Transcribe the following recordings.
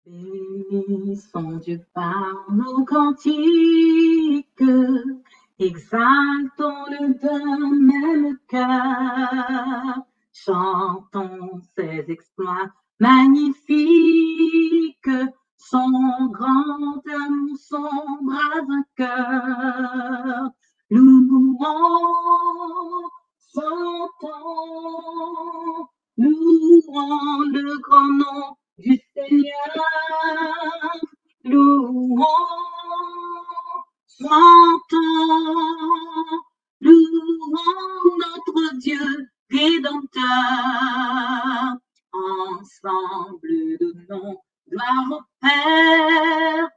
Bénissons Dieu par nos cantiques, exaltons-le d'un même cœur, chantons ses exploits magnifiques, son grand amour, son bras vainqueur. Louons, chantons, louons le grand nom du Seigneur, louons, chantons, louons notre Dieu rédempteur. Ensemble donnons gloire au Père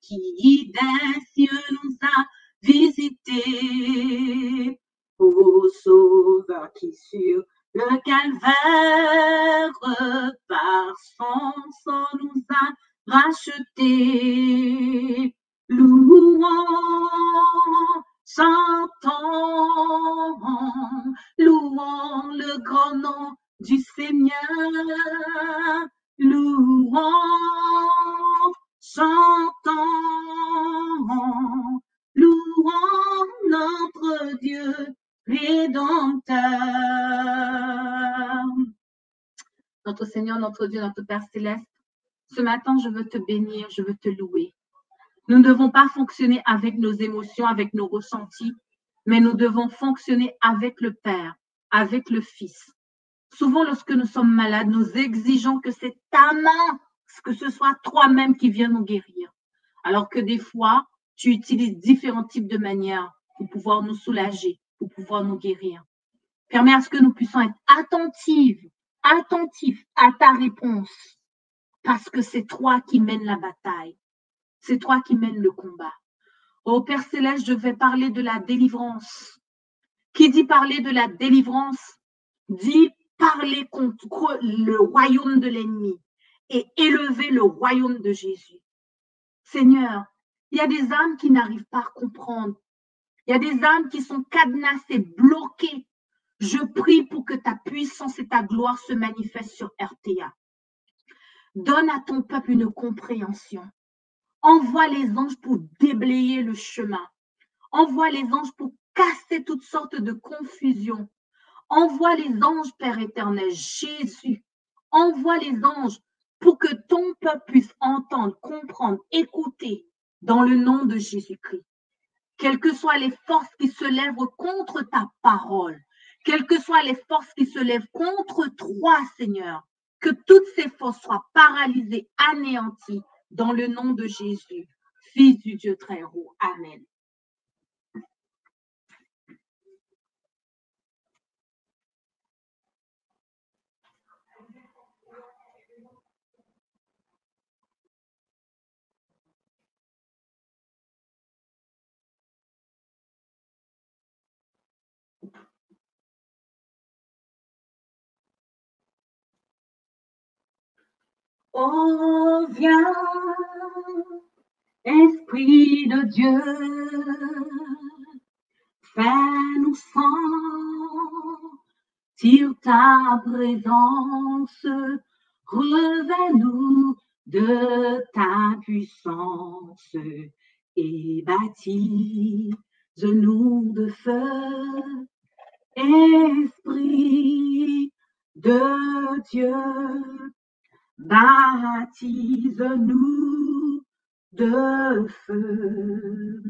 qui des cieux nous a visités, au Sauveur qui sur le calvaire, par son sang nous a rachetés. Louons, chantons, louons le grand nom du Seigneur. Louons, chantons, louons notre Dieu Rédempteur. Notre Seigneur, notre Dieu, notre Père céleste, ce matin, je veux te bénir, je veux te louer. Nous ne devons pas fonctionner avec nos émotions, avec nos ressentis, mais nous devons fonctionner avec le Père, avec le Fils. Souvent, lorsque nous sommes malades, nous exigeons que c'est ta main, que ce soit toi-même qui viens nous guérir. Alors que des fois, tu utilises différents types de manières pour pouvoir nous soulager, pour pouvoir nous guérir. Permets à ce que nous puissions être attentifs à ta réponse, parce que c'est toi qui mènes la bataille. C'est toi qui mènes le combat. Ô Père Céleste, je vais parler de la délivrance. Qui dit parler de la délivrance, dit parler contre le royaume de l'ennemi et élever le royaume de Jésus. Seigneur, il y a des âmes qui n'arrivent pas à comprendre. Il y a des âmes qui sont cadenassées, bloquées. Je prie pour que ta puissance et ta gloire se manifestent sur RTA. Donne à ton peuple une compréhension. Envoie les anges pour déblayer le chemin. Envoie les anges pour casser toutes sortes de confusions. Envoie les anges, Père éternel, Jésus. Envoie les anges pour que ton peuple puisse entendre, comprendre, écouter dans le nom de Jésus-Christ. Quelles que soient les forces qui se lèvent contre ta parole, quelles que soient les forces qui se lèvent contre toi, Seigneur, que toutes ces forces soient paralysées, anéanties dans le nom de Jésus, Fils du Dieu très haut. Amen. Oh, viens, Esprit de Dieu, fais-nous sentir ta présence, revêt-nous de ta puissance et baptise-nous de feu, Esprit de Dieu. Baptise-nous de feu.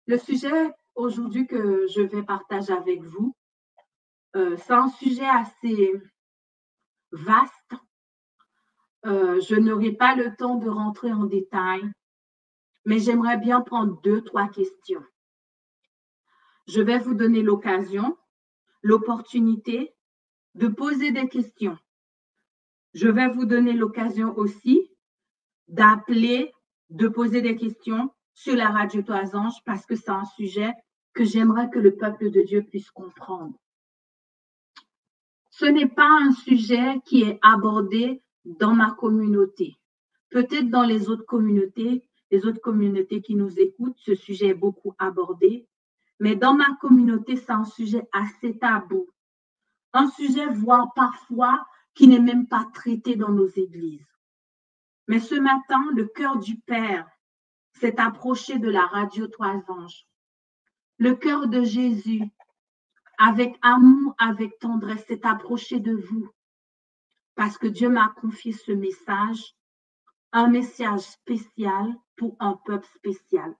Le sujet aujourd'hui que je vais partager avec vous, c'est un sujet assez vaste. Je n'aurai pas le temps de rentrer en détail, mais j'aimerais bien prendre 2-3 questions. Je vais vous donner l'occasion, l'opportunité de poser des questions. Je vais vous donner l'occasion aussi d'appeler, de poser des questions sur la radio Toisange parce que c'est un sujet que j'aimerais que le peuple de Dieu puisse comprendre. Ce n'est pas un sujet qui est abordé dans ma communauté. Peut-être dans les autres communautés qui nous écoutent, ce sujet est beaucoup abordé. Mais dans ma communauté, c'est un sujet assez tabou. Un sujet, voire parfois, qui n'est même pas traité dans nos églises. Mais ce matin, le cœur du Père s'est approché de la radio Trois Anges. Le cœur de Jésus, avec amour, avec tendresse, s'est approché de vous. Parce que Dieu m'a confié ce message, un message spécial pour un peuple spécial.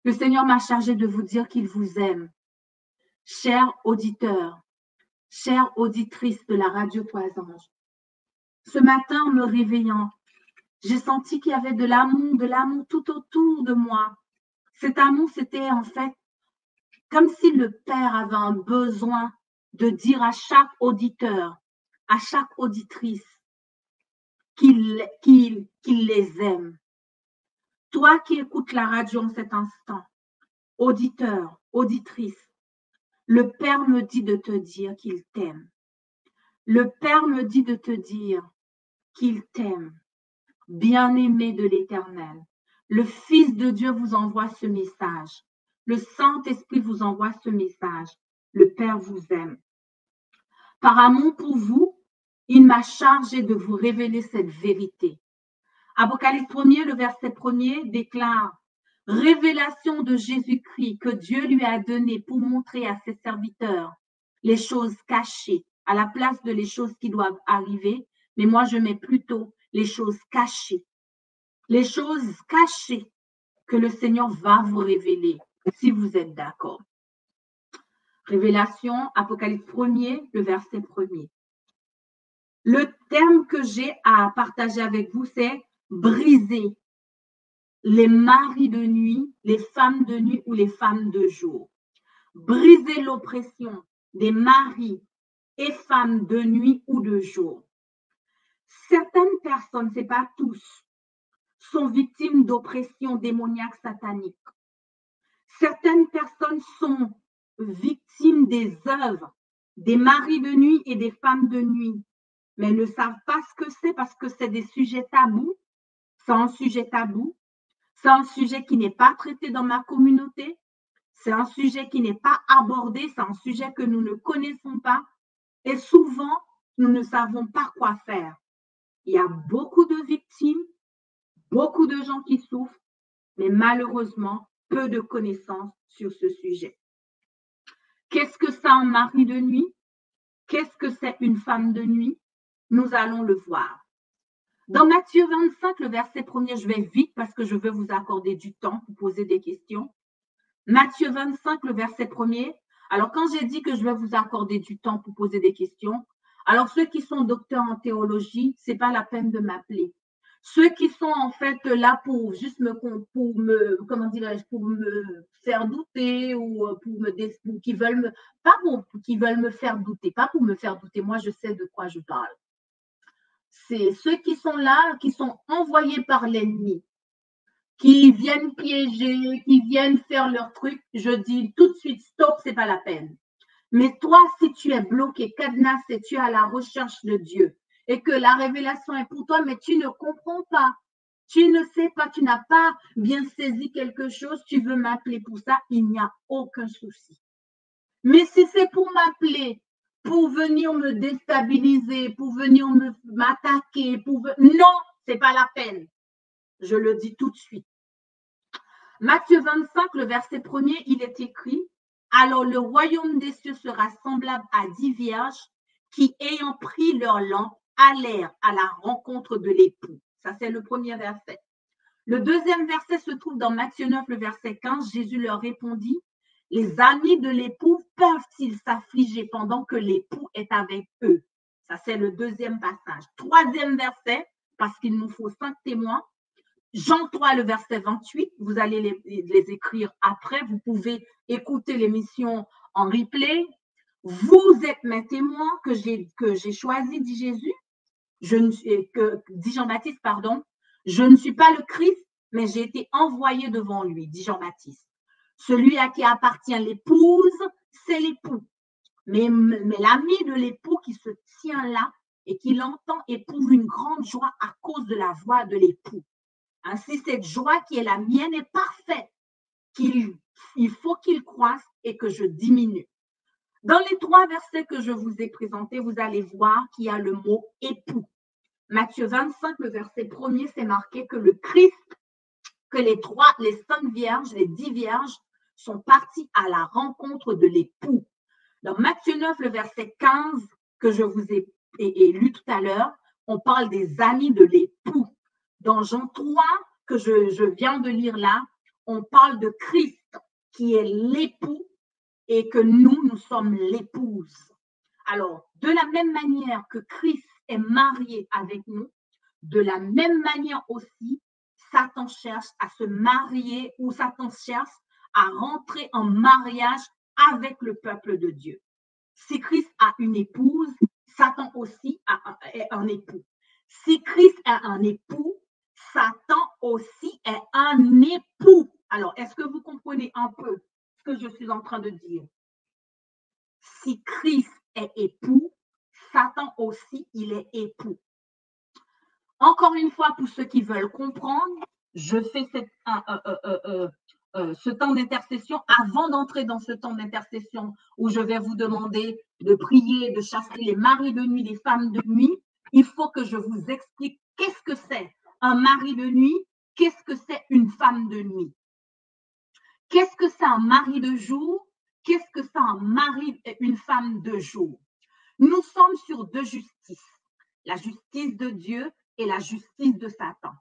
Le Seigneur m'a chargé de vous dire qu'il vous aime. Chers auditeurs, chères auditrices de la radio Trois Anges, ce matin, en me réveillant, j'ai senti qu'il y avait de l'amour tout autour de moi. Cet amour, c'était en fait comme si le Père avait un besoin de dire à chaque auditeur, à chaque auditrice, qu'il les aime. Toi qui écoutes la radio en cet instant, auditeur, auditrice, le Père me dit de te dire qu'il t'aime. Le Père me dit de te dire qu'il t'aime. Bien-aimé de l'Éternel, le Fils de Dieu vous envoie ce message. Le Saint-Esprit vous envoie ce message. Le Père vous aime. Par amour pour vous, il m'a chargé de vous révéler cette vérité. Apocalypse 1er, le verset 1er déclare « Révélation de Jésus-Christ que Dieu lui a donnée pour montrer à ses serviteurs les choses cachées, à la place de les choses qui doivent arriver, mais moi je mets plutôt les choses cachées. Les choses cachées que le Seigneur va vous révéler, si vous êtes d'accord. » Révélation, Apocalypse 1er, le verset 1er. Le terme que j'ai à partager avec vous, c'est briser les maris de nuit, les femmes de nuit ou les femmes de jour. Briser l'oppression des maris et femmes de nuit ou de jour. Certaines personnes, ce n'est pas tous, sont victimes d'oppression démoniaque satanique. Certaines personnes sont victimes des œuvres des maris de nuit et des femmes de nuit, mais ne savent pas ce que c'est parce que c'est des sujets tabous. C'est un sujet tabou. C'est un sujet qui n'est pas traité dans ma communauté. C'est un sujet qui n'est pas abordé. C'est un sujet que nous ne connaissons pas. Et souvent, nous ne savons pas quoi faire. Il y a beaucoup de victimes, beaucoup de gens qui souffrent, mais malheureusement, peu de connaissances sur ce sujet. Qu'est-ce que c'est un mari de nuit? Qu'est-ce que c'est une femme de nuit? Nous allons le voir. Dans Matthieu 25, le verset 1er, je vais vite parce que je veux vous accorder du temps pour poser des questions. Matthieu 25, le verset 1er. Alors, quand j'ai dit que je vais vous accorder du temps pour poser des questions, alors ceux qui sont docteurs en théologie, ce n'est pas la peine de m'appeler. Ceux qui sont en fait là pour juste pour me faire douter ou qui veulent qui veulent me faire douter, pas pour me faire douter, moi je sais de quoi je parle. C'est ceux qui sont là, qui sont envoyés par l'ennemi, qui viennent piéger, qui viennent faire leur truc. Je dis tout de suite, stop, c'est pas la peine. Mais toi, si tu es bloqué, cadenassé, tu es à la recherche de Dieu et que la révélation est pour toi, mais tu ne comprends pas, tu ne sais pas, tu n'as pas bien saisi quelque chose, tu veux m'appeler pour ça, il n'y a aucun souci. Mais si c'est pour m'appeler, pour venir me déstabiliser, pour venir m'attaquer, non, c'est pas la peine. Je le dis tout de suite. Matthieu 25, le verset 1er, il est écrit « Alors le royaume des cieux sera semblable à 10 vierges qui, ayant pris leur lampe, allèrent à la rencontre de l'époux. » Ça, c'est le premier verset. Le deuxième verset se trouve dans Matthieu 9, le verset 15. Jésus leur répondit « Les amis de l'époux peuvent-ils s'affliger pendant que l'époux est avec eux ?» Ça, c'est le deuxième passage. Troisième verset, parce qu'il nous faut 5 témoins. Jean 3, le verset 28, vous allez les écrire après. Vous pouvez écouter l'émission en replay. Vous êtes mes témoins que j'ai choisis, dit Jésus. Dit Jean-Baptiste, pardon. Je ne suis pas le Christ, mais j'ai été envoyé devant lui, dit Jean-Baptiste. Celui à qui appartient l'épouse, c'est l'époux. Mais l'ami de l'époux qui se tient là et qui l'entend éprouve une grande joie à cause de la voix de l'époux. Ainsi, cette joie qui est la mienne est parfaite, il faut qu'il croisse et que je diminue. Dans les 3 versets que je vous ai présentés, vous allez voir qu'il y a le mot époux. Matthieu 25, le verset 1er, c'est marqué que le Christ, que les 5 vierges, les 10 vierges sont partis à la rencontre de l'époux. Dans Matthieu 9, le verset 15, que je vous ai lu tout à l'heure, on parle des amis de l'époux. Dans Jean 3, que je viens de lire là, on parle de Christ, qui est l'époux, et que nous sommes l'épouse. Alors, de la même manière que Christ est marié avec nous, de la même manière aussi, Satan cherche à se marier ou Satan cherche à rentrer en mariage avec le peuple de Dieu. Si Christ a une épouse, Satan aussi a un époux. Si Christ a un époux, Satan aussi est un époux. Alors, est-ce que vous comprenez un peu ce que je suis en train de dire? Si Christ est époux, Satan aussi, il est époux. Encore une fois, pour ceux qui veulent comprendre, je fais ce temps d'intercession avant d'entrer dans ce temps d'intercession où je vais vous demander de prier, de chasser les maris de nuit, les femmes de nuit. Il faut que je vous explique qu'est-ce que c'est un mari de nuit, qu'est-ce que c'est une femme de nuit. Qu'est-ce que c'est un mari de jour, qu'est-ce que c'est un mari et une femme de jour. Nous sommes sur deux justices, la justice de Dieu et la justice de Satan.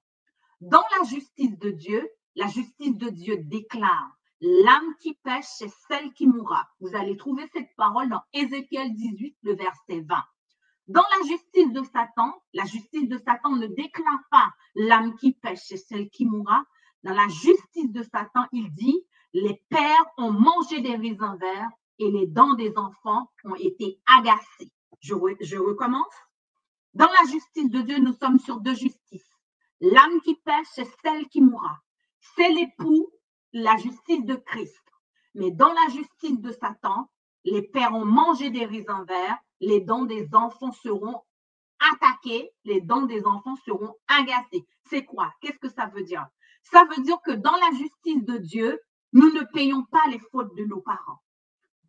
Dans la justice de Dieu déclare « L'âme qui pêche, c'est celle qui mourra ». Vous allez trouver cette parole dans Ézéchiel 18, le verset 20. Dans la justice de Satan ne déclare pas « L'âme qui pêche, c'est celle qui mourra ». Dans la justice de Satan, il dit « Les pères ont mangé des raisins verts et les dents des enfants ont été agacées ». Je recommence. Dans la justice de Dieu, nous sommes sur deux justices. L'âme qui pêche, c'est celle qui mourra. C'est l'époux, la justice de Christ. Mais dans la justice de Satan, les pères ont mangé des raisins verts, les dents des enfants seront attaquées, les dents des enfants seront agacées. C'est quoi? Qu'est-ce que ça veut dire? Ça veut dire que dans la justice de Dieu, nous ne payons pas les fautes de nos parents.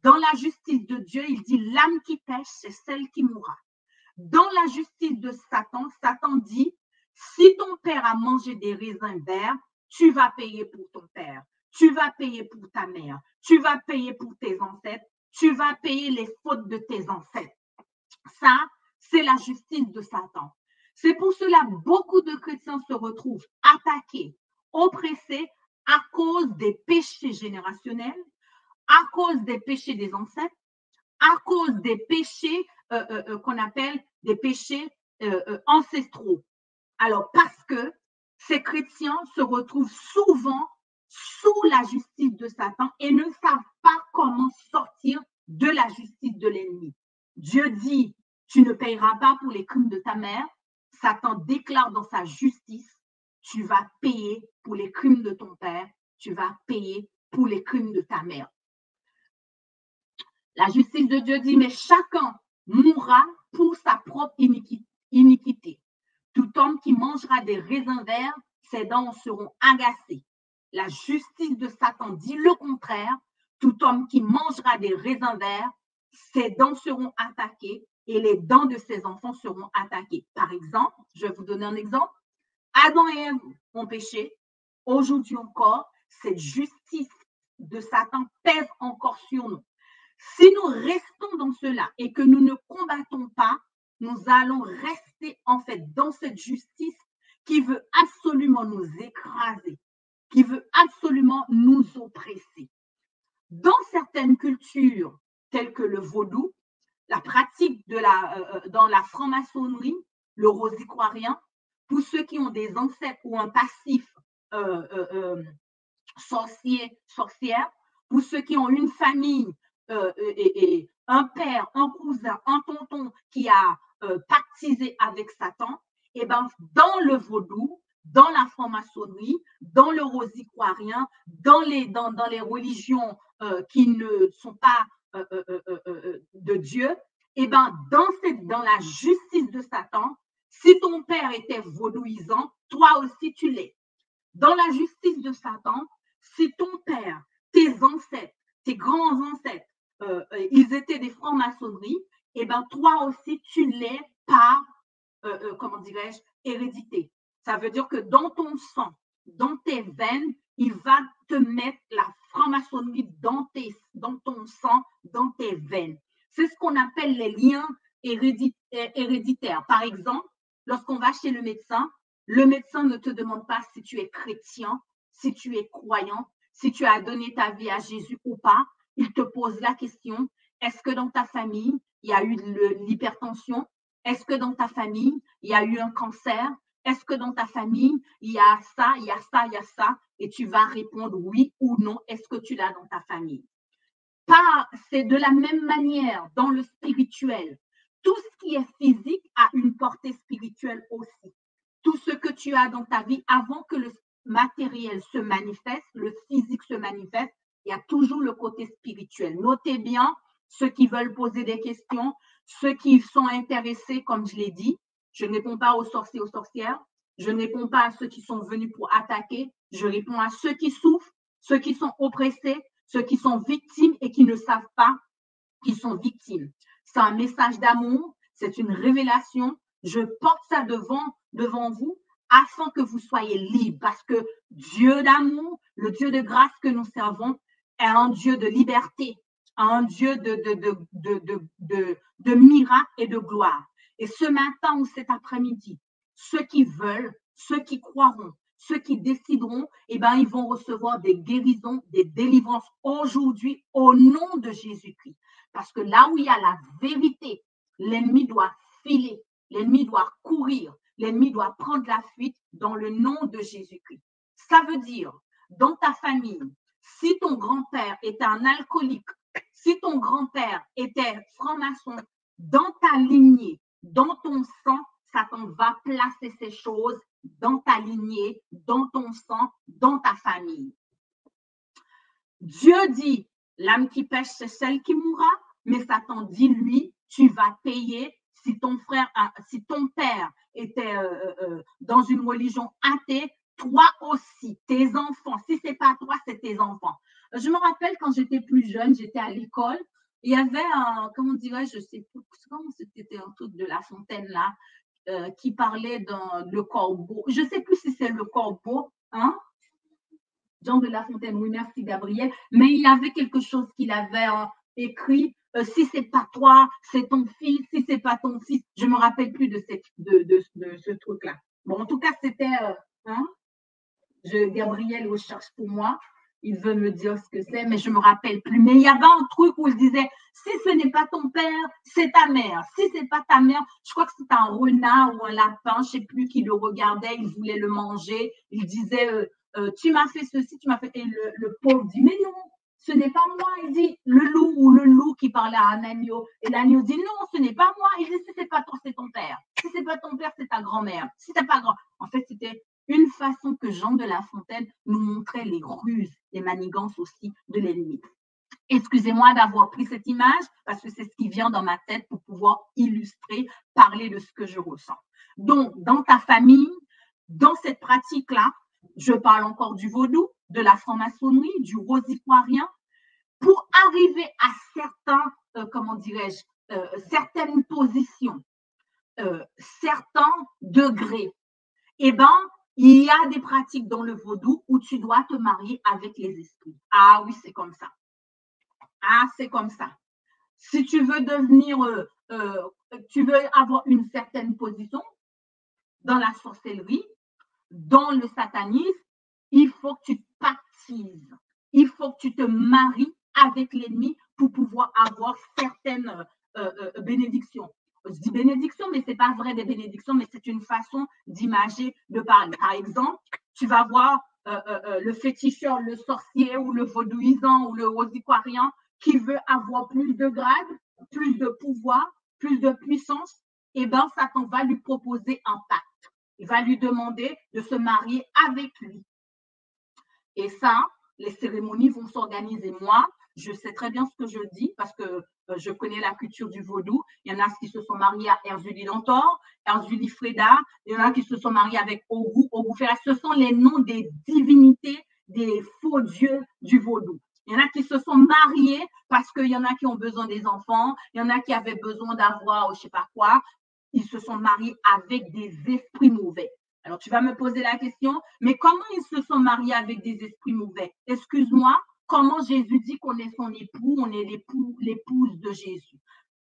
Dans la justice de Dieu, il dit l'âme qui pêche, c'est celle qui mourra. Dans la justice de Satan, Satan dit, si ton père a mangé des raisins verts, tu vas payer pour ton père, tu vas payer pour ta mère, tu vas payer pour tes ancêtres, tu vas payer les fautes de tes ancêtres. Ça, c'est la justice de Satan. C'est pour cela que beaucoup de chrétiens se retrouvent attaqués, oppressés à cause des péchés générationnels, à cause des péchés des ancêtres, à cause des péchés qu'on appelle des péchés ancestraux. Alors, parce que ces chrétiens se retrouvent souvent sous la justice de Satan et ne savent pas comment sortir de la justice de l'ennemi. Dieu dit, tu ne payeras pas pour les crimes de ta mère. Satan déclare dans sa justice, tu vas payer pour les crimes de ton père, tu vas payer pour les crimes de ta mère. La justice de Dieu dit, mais chacun mourra pour sa propre iniquité. Tout homme qui mangera des raisins verts, ses dents seront agacées. La justice de Satan dit le contraire. Tout homme qui mangera des raisins verts, ses dents seront attaquées et les dents de ses enfants seront attaquées. Par exemple, je vais vous donner un exemple. Adam et Ève ont péché. Aujourd'hui encore, cette justice de Satan pèse encore sur nous. Si nous restons dans cela et que nous ne combattons pas, nous allons rester en fait dans cette justice qui veut absolument nous écraser, qui veut absolument nous oppresser. Dans certaines cultures telles que le vaudou, la pratique dans la franc-maçonnerie, le rosicroirien, pour ceux qui ont des ancêtres ou un passif sorcière, pour ceux qui ont une famille et un père, un cousin, un tonton qui a pactisé avec Satan, et ben dans le vaudou, dans la franc-maçonnerie, dans le rosicroirien, dans les religions qui ne sont pas de Dieu, et ben dans la justice de Satan, si ton père était vaudouisant, toi aussi tu l'es. Dans la justice de Satan, si ton père, tes ancêtres, tes grands ancêtres, ils étaient des francs-maçonneries, et ben toi aussi tu l'es par comment dirais-je, hérédité. Ça veut dire que dans ton sang, dans tes veines, il va te mettre la franc-maçonnerie dans ton sang, dans tes veines. C'est ce qu'on appelle les liens héréditaires. Par exemple, lorsqu'on va chez le médecin ne te demande pas si tu es chrétien, si tu es croyant, si tu as donné ta vie à Jésus ou pas. Il te pose la question, est-ce que dans ta famille, il y a eu l'hypertension? Est-ce que dans ta famille, il y a eu un cancer? Est-ce que dans ta famille, il y a ça, il y a ça, il y a ça? Et tu vas répondre oui ou non. Est-ce que tu l'as dans ta famille? C'est de la même manière dans le spirituel. Tout ce qui est physique a une portée spirituelle aussi. Tout ce que tu as dans ta vie, avant que le matériel se manifeste, le physique se manifeste, il y a toujours le côté spirituel. Notez bien, ceux qui veulent poser des questions, ceux qui sont intéressés, comme je l'ai dit, je ne réponds pas aux sorciers, aux sorcières, je ne réponds pas à ceux qui sont venus pour attaquer, je réponds à ceux qui souffrent, ceux qui sont oppressés, ceux qui sont victimes et qui ne savent pas qu'ils sont victimes. C'est un message d'amour, c'est une révélation. Je porte ça devant vous afin que vous soyez libres parce que Dieu d'amour, le Dieu de grâce que nous servons, est un Dieu de liberté, un Dieu de miracles et de gloire. Et ce matin ou cet après-midi, ceux qui veulent, ceux qui croiront, ceux qui décideront, eh ben, ils vont recevoir des guérisons, des délivrances aujourd'hui au nom de Jésus-Christ. Parce que là où il y a la vérité, l'ennemi doit filer, l'ennemi doit courir, l'ennemi doit prendre la fuite dans le nom de Jésus-Christ. Ça veut dire, dans ta famille, si ton grand-père était un alcoolique, si ton grand-père était franc-maçon, dans ta lignée, dans ton sang, Satan va placer ces choses dans ta lignée, dans ton sang, dans ta famille. Dieu dit, l'âme qui pêche, c'est celle qui mourra, mais Satan dit, lui, tu vas payer si ton père était dans une religion athée, toi aussi, tes enfants, si c'est pas toi, c'est tes enfants. Je me rappelle quand j'étais plus jeune, j'étais à l'école, il y avait un, comment dirais-je, je sais plus, comment c'était un truc de La Fontaine là, qui parlait dans le corbeau. Je ne sais plus si c'est le corbeau, hein? Jean de La Fontaine, oui, merci Gabriel. Mais il y avait quelque chose qu'il avait écrit. Si ce n'est pas toi, c'est ton fils. Si ce n'est pas ton fils, je ne me rappelle plus de ce truc-là. Bon, en tout cas, c'était, Gabriel recherche pour moi. Il veut me dire ce que c'est, mais je ne me rappelle plus. Mais il y avait un truc où il disait, si ce n'est pas ton père, c'est ta mère. Si ce n'est pas ta mère, je crois que c'était un renard ou un lapin, je ne sais plus, qui le regardait, il voulait le manger. Il disait, tu m'as fait ceci, tu m'as fait… Et le pauvre dit, mais non, ce n'est pas moi. Il dit, le loup qui parlait à un agneau. Et l'agneau dit, non, ce n'est pas moi. Il dit, si ce n'est pas toi, c'est ton père. Si ce n'est pas ton père, c'est ta grand-mère. Si tu n'as pas grand… En fait, c'était une façon que Jean de La Fontaine nous montrait les ruses, les manigances aussi de l'ennemi. Excusez-moi d'avoir pris cette image parce que c'est ce qui vient dans ma tête pour pouvoir illustrer, parler de ce que je ressens. Donc, dans ta famille, dans cette pratique-là, je parle encore du vaudou, de la franc-maçonnerie, du rosicoirien, pour arriver à certains, comment dirais-je, certaines positions, certains degrés. Eh bien, il y a des pratiques dans le vaudou où tu dois te marier avec les esprits. Ah oui, c'est comme ça. Ah, c'est comme ça. Si tu veux devenir, tu veux avoir une certaine position dans la sorcellerie, dans le satanisme, il faut que tu te baptises. Il faut que tu te maries avec l'ennemi pour pouvoir avoir certaines bénédictions. Je dis bénédiction, mais ce n'est pas vrai des bénédictions, mais c'est une façon d'imager, de parler. Par exemple, tu vas voir le féticheur, le sorcier ou le vaudouisant ou le rosicoirien qui veut avoir plus de grade, plus de pouvoir, plus de puissance. Eh bien, Satan va lui proposer un pacte. Il va lui demander de se marier avec lui. Et ça, les cérémonies vont s'organiser. Moi, je sais très bien ce que je dis parce que je connais la culture du vaudou. Il y en a qui se sont mariés à Erzulie Dantor, Erzulie Freda. Il y en a qui se sont mariés avec Ogou, Ogou Ferra. Ce sont les noms des divinités, des faux dieux du vaudou. Il y en a qui se sont mariés parce qu'il y en a qui ont besoin des enfants. Il y en a qui avaient besoin d'avoir, je ne sais pas quoi. ils se sont mariés avec des esprits mauvais. Alors, tu vas me poser la question, mais comment ils se sont mariés avec des esprits mauvais? Excuse-moi, comment Jésus dit qu'on est son époux, on est l'épouse de Jésus?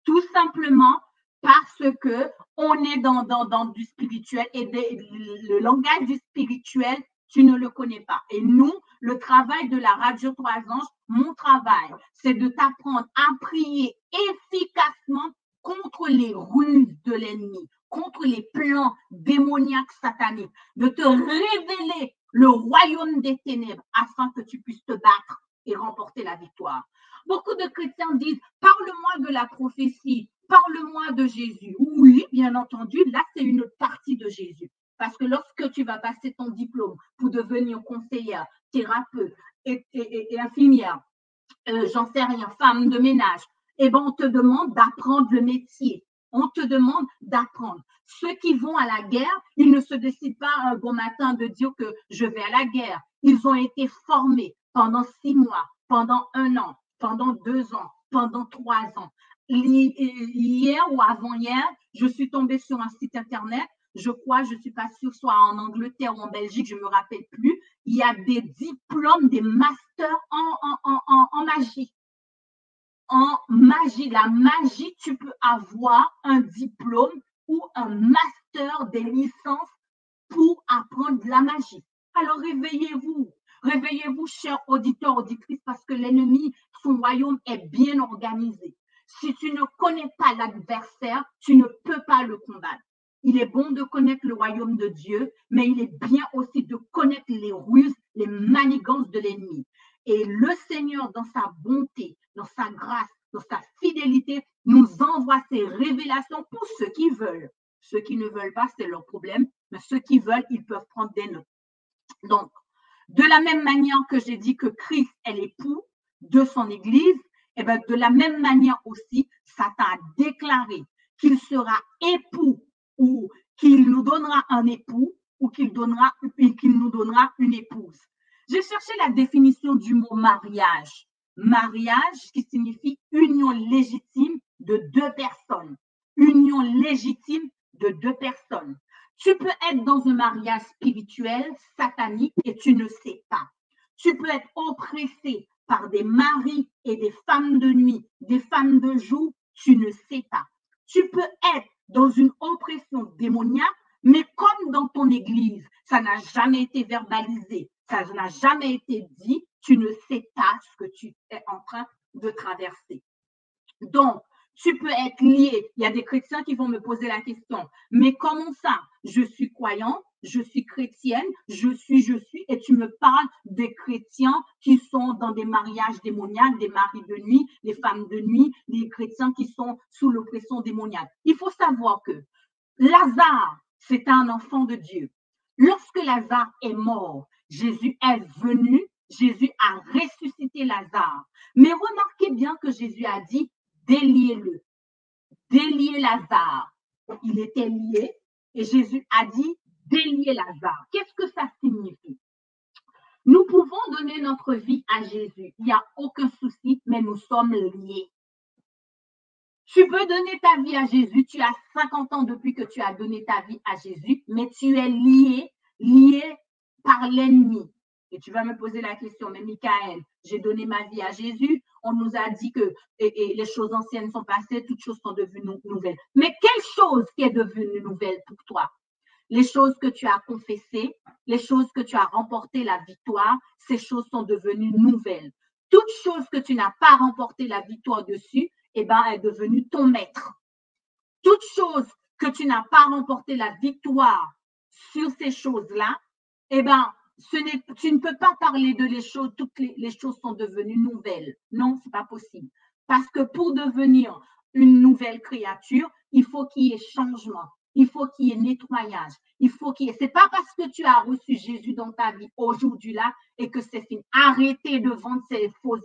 Tout simplement parce que on est dans du spirituel et le langage du spirituel, tu ne le connais pas. Et nous, le travail de la Radio 3 Anges, mon travail, c'est de t'apprendre à prier efficacement contre les ruses de l'ennemi, contre les plans démoniaques sataniques, de te révéler le royaume des ténèbres afin que tu puisses te battre et remporter la victoire. Beaucoup de chrétiens disent, parle-moi de la prophétie, parle-moi de Jésus. Oui, bien entendu, là, c'est une partie de Jésus. Parce que lorsque tu vas passer ton diplôme pour devenir conseillère, thérapeute et infirmière, j'en sais rien, femme de ménage, eh ben, on te demande d'apprendre le métier. On te demande d'apprendre. Ceux qui vont à la guerre, ils ne se décident pas un bon matin de dire que je vais à la guerre. Ils ont été formés pendant 6 mois, pendant 1 an, pendant 2 ans, pendant 3 ans. Hier ou avant-hier, je suis tombée sur un site internet. Je crois, je ne suis pas sûre, soit en Angleterre ou en Belgique, je ne me rappelle plus. Il y a des diplômes, des masters en magie. En magie, la magie, tu peux avoir un diplôme ou un master, des licences pour apprendre la magie. Alors réveillez-vous, réveillez-vous, chers auditeurs, auditrices, parce que l'ennemi, son royaume est bien organisé. Si tu ne connais pas l'adversaire, tu ne peux pas le combattre. Il est bon de connaître le royaume de Dieu, mais il est bien aussi de connaître les ruses, les manigances de l'ennemi. Et le Seigneur, dans sa bonté, dans sa grâce, dans sa fidélité, nous envoie ces révélations pour ceux qui veulent. Ceux qui ne veulent pas, c'est leur problème, mais ceux qui veulent, ils peuvent prendre des notes. Donc, de la même manière que j'ai dit que Christ est l'époux de son Église, et bien de la même manière aussi, Satan a déclaré qu'il sera époux ou qu'il nous donnera un époux ou qu'il nous donnera une épouse. J'ai cherché la définition du mot mariage. Mariage qui signifie union légitime de 2 personnes. Union légitime de 2 personnes. Tu peux être dans un mariage spirituel, satanique, et tu ne sais pas. Tu peux être oppressé par des maris et des femmes de nuit, des femmes de jour, tu ne sais pas. Tu peux être dans une oppression démoniaque, mais comme dans ton église, ça n'a jamais été verbalisé, ça n'a jamais été dit, tu ne sais pas ce que tu es en train de traverser. Donc, tu peux être lié. Il y a des chrétiens qui vont me poser la question, mais comment ça? Je suis croyant, je suis chrétienne, je suis, et tu me parles des chrétiens qui sont dans des mariages démoniaques, des maris de nuit, des femmes de nuit, des chrétiens qui sont sous l'oppression démoniaque. Il faut savoir que Lazare, c'est un enfant de Dieu. Lorsque Lazare est mort, Jésus est venu, Jésus a ressuscité Lazare. Mais remarquez bien que Jésus a dit, déliez-le, déliez Lazare. Il était lié et Jésus a dit, déliez Lazare. Qu'est-ce que ça signifie? Nous pouvons donner notre vie à Jésus. Il n'y a aucun souci, mais nous sommes liés. Tu peux donner ta vie à Jésus. Tu as 50 ans depuis que tu as donné ta vie à Jésus, mais tu es lié par l'ennemi. Et tu vas me poser la question, mais Michael, j'ai donné ma vie à Jésus. On nous a dit que les choses anciennes sont passées, toutes choses sont devenues nouvelles. Mais quelle chose qui est devenue nouvelle pour toi? Les choses que tu as confessées, les choses que tu as remporté la victoire, ces choses sont devenues nouvelles. Toute chose que tu n'as pas remporté la victoire dessus, eh ben, est devenue ton maître. Toute chose que tu n'as pas remporté la victoire sur ces choses-là, eh ben, tu ne peux pas parler de les choses, toutes les choses sont devenues nouvelles. Non, c'est pas possible. Parce que pour devenir une nouvelle créature, il faut qu'il y ait changement. Il faut qu'il y ait nettoyage. Il faut qu'il y ait. C'est pas parce que tu as reçu Jésus dans ta vie aujourd'hui là et que c'est fini. Arrêtez de vendre ces fausses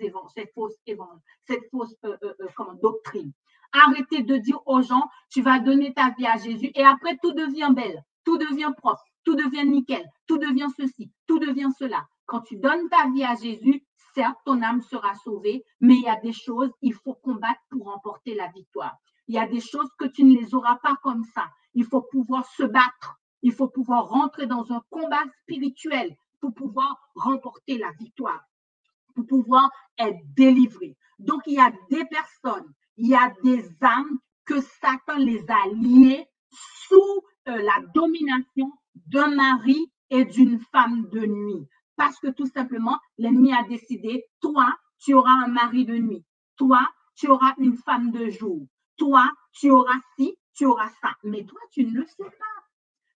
doctrines. Arrêtez de dire aux gens, tu vas donner ta vie à Jésus et après tout devient belle, tout devient propre, tout devient nickel, tout devient ceci, tout devient cela. Quand tu donnes ta vie à Jésus, certes, ton âme sera sauvée, mais il y a des choses, il faut combattre pour remporter la victoire. Il y a des choses que tu ne les auras pas comme ça. Il faut pouvoir se battre. Il faut pouvoir rentrer dans un combat spirituel pour pouvoir remporter la victoire, pour pouvoir être délivré. Donc, il y a des personnes, il y a des âmes que Satan les a liées sous la domination d'un mari et d'une femme de nuit. Parce que tout simplement, l'ennemi a décidé, toi, tu auras un mari de nuit. Toi, tu auras une femme de jour. Toi, tu auras ci, tu auras ça. Mais toi, tu ne le sais pas.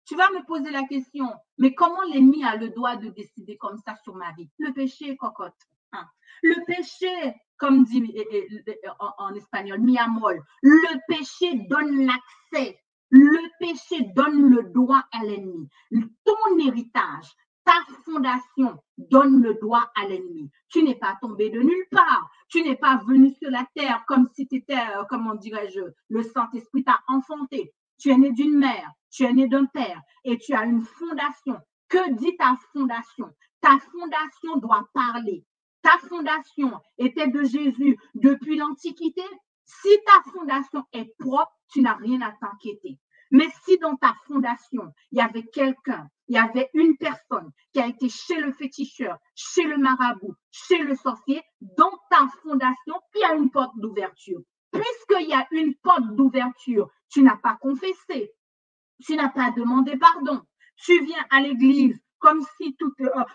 Tu vas me poser la question, mais comment l'ennemi a le droit de décider comme ça sur ma vie? Le péché, cocotte. Hein? Le péché, comme dit en espagnol, mi amor, le péché donne l'accès. Le péché donne le droit à l'ennemi. Ton héritage, ta fondation donne le droit à l'ennemi. Tu n'es pas tombé de nulle part. Tu n'es pas venu sur la terre comme si tu étais, comment dirais-je, le Saint-Esprit t'a enfanté. Tu es né d'une mère, tu es né d'un père et tu as une fondation. Que dit ta fondation? Ta fondation doit parler. Ta fondation était de Jésus depuis l'Antiquité. Si ta fondation est propre, tu n'as rien à t'inquiéter. Mais si dans ta fondation, il y avait quelqu'un, il y avait une personne qui a été chez le féticheur, chez le marabout, chez le sorcier, dans ta fondation, il y a une porte d'ouverture. Puisqu'il y a une porte d'ouverture, tu n'as pas confessé, tu n'as pas demandé pardon. Tu viens à l'église comme si tout,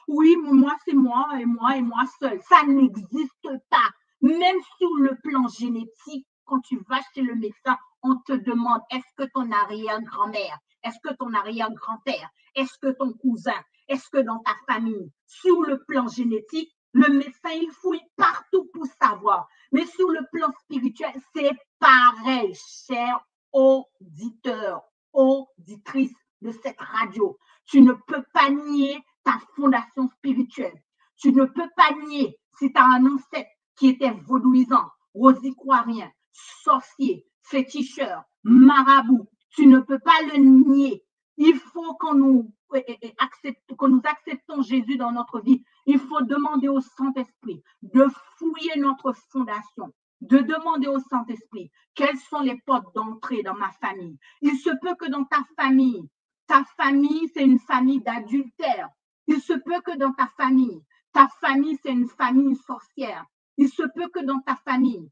oui, moi, c'est moi et moi seul. Ça n'existe pas. Même sur le plan génétique, quand tu vas chez le médecin, on te demande, est-ce que ton arrière-grand-mère, est-ce que ton arrière-grand-père, est-ce que ton cousin, est-ce que dans ta famille, sur le plan génétique, le médecin, il fouille partout pour savoir. Mais sur le plan spirituel, c'est pareil, cher auditeur, auditrice de cette radio. Tu ne peux pas nier ta fondation spirituelle. Tu ne peux pas nier si tu as un ancêtre qui était vaudouisant, rosicroirien, sorcier, féticheur, marabout. Tu ne peux pas le nier. Il faut que nous acceptons Jésus dans notre vie. Il faut demander au Saint-Esprit de fouiller notre fondation, de demander au Saint-Esprit quelles sont les portes d'entrée dans ma famille. Il se peut que dans ta famille, c'est une famille d'adultère. Il se peut que dans ta famille, c'est une famille sorcière. Il se peut que dans ta famille,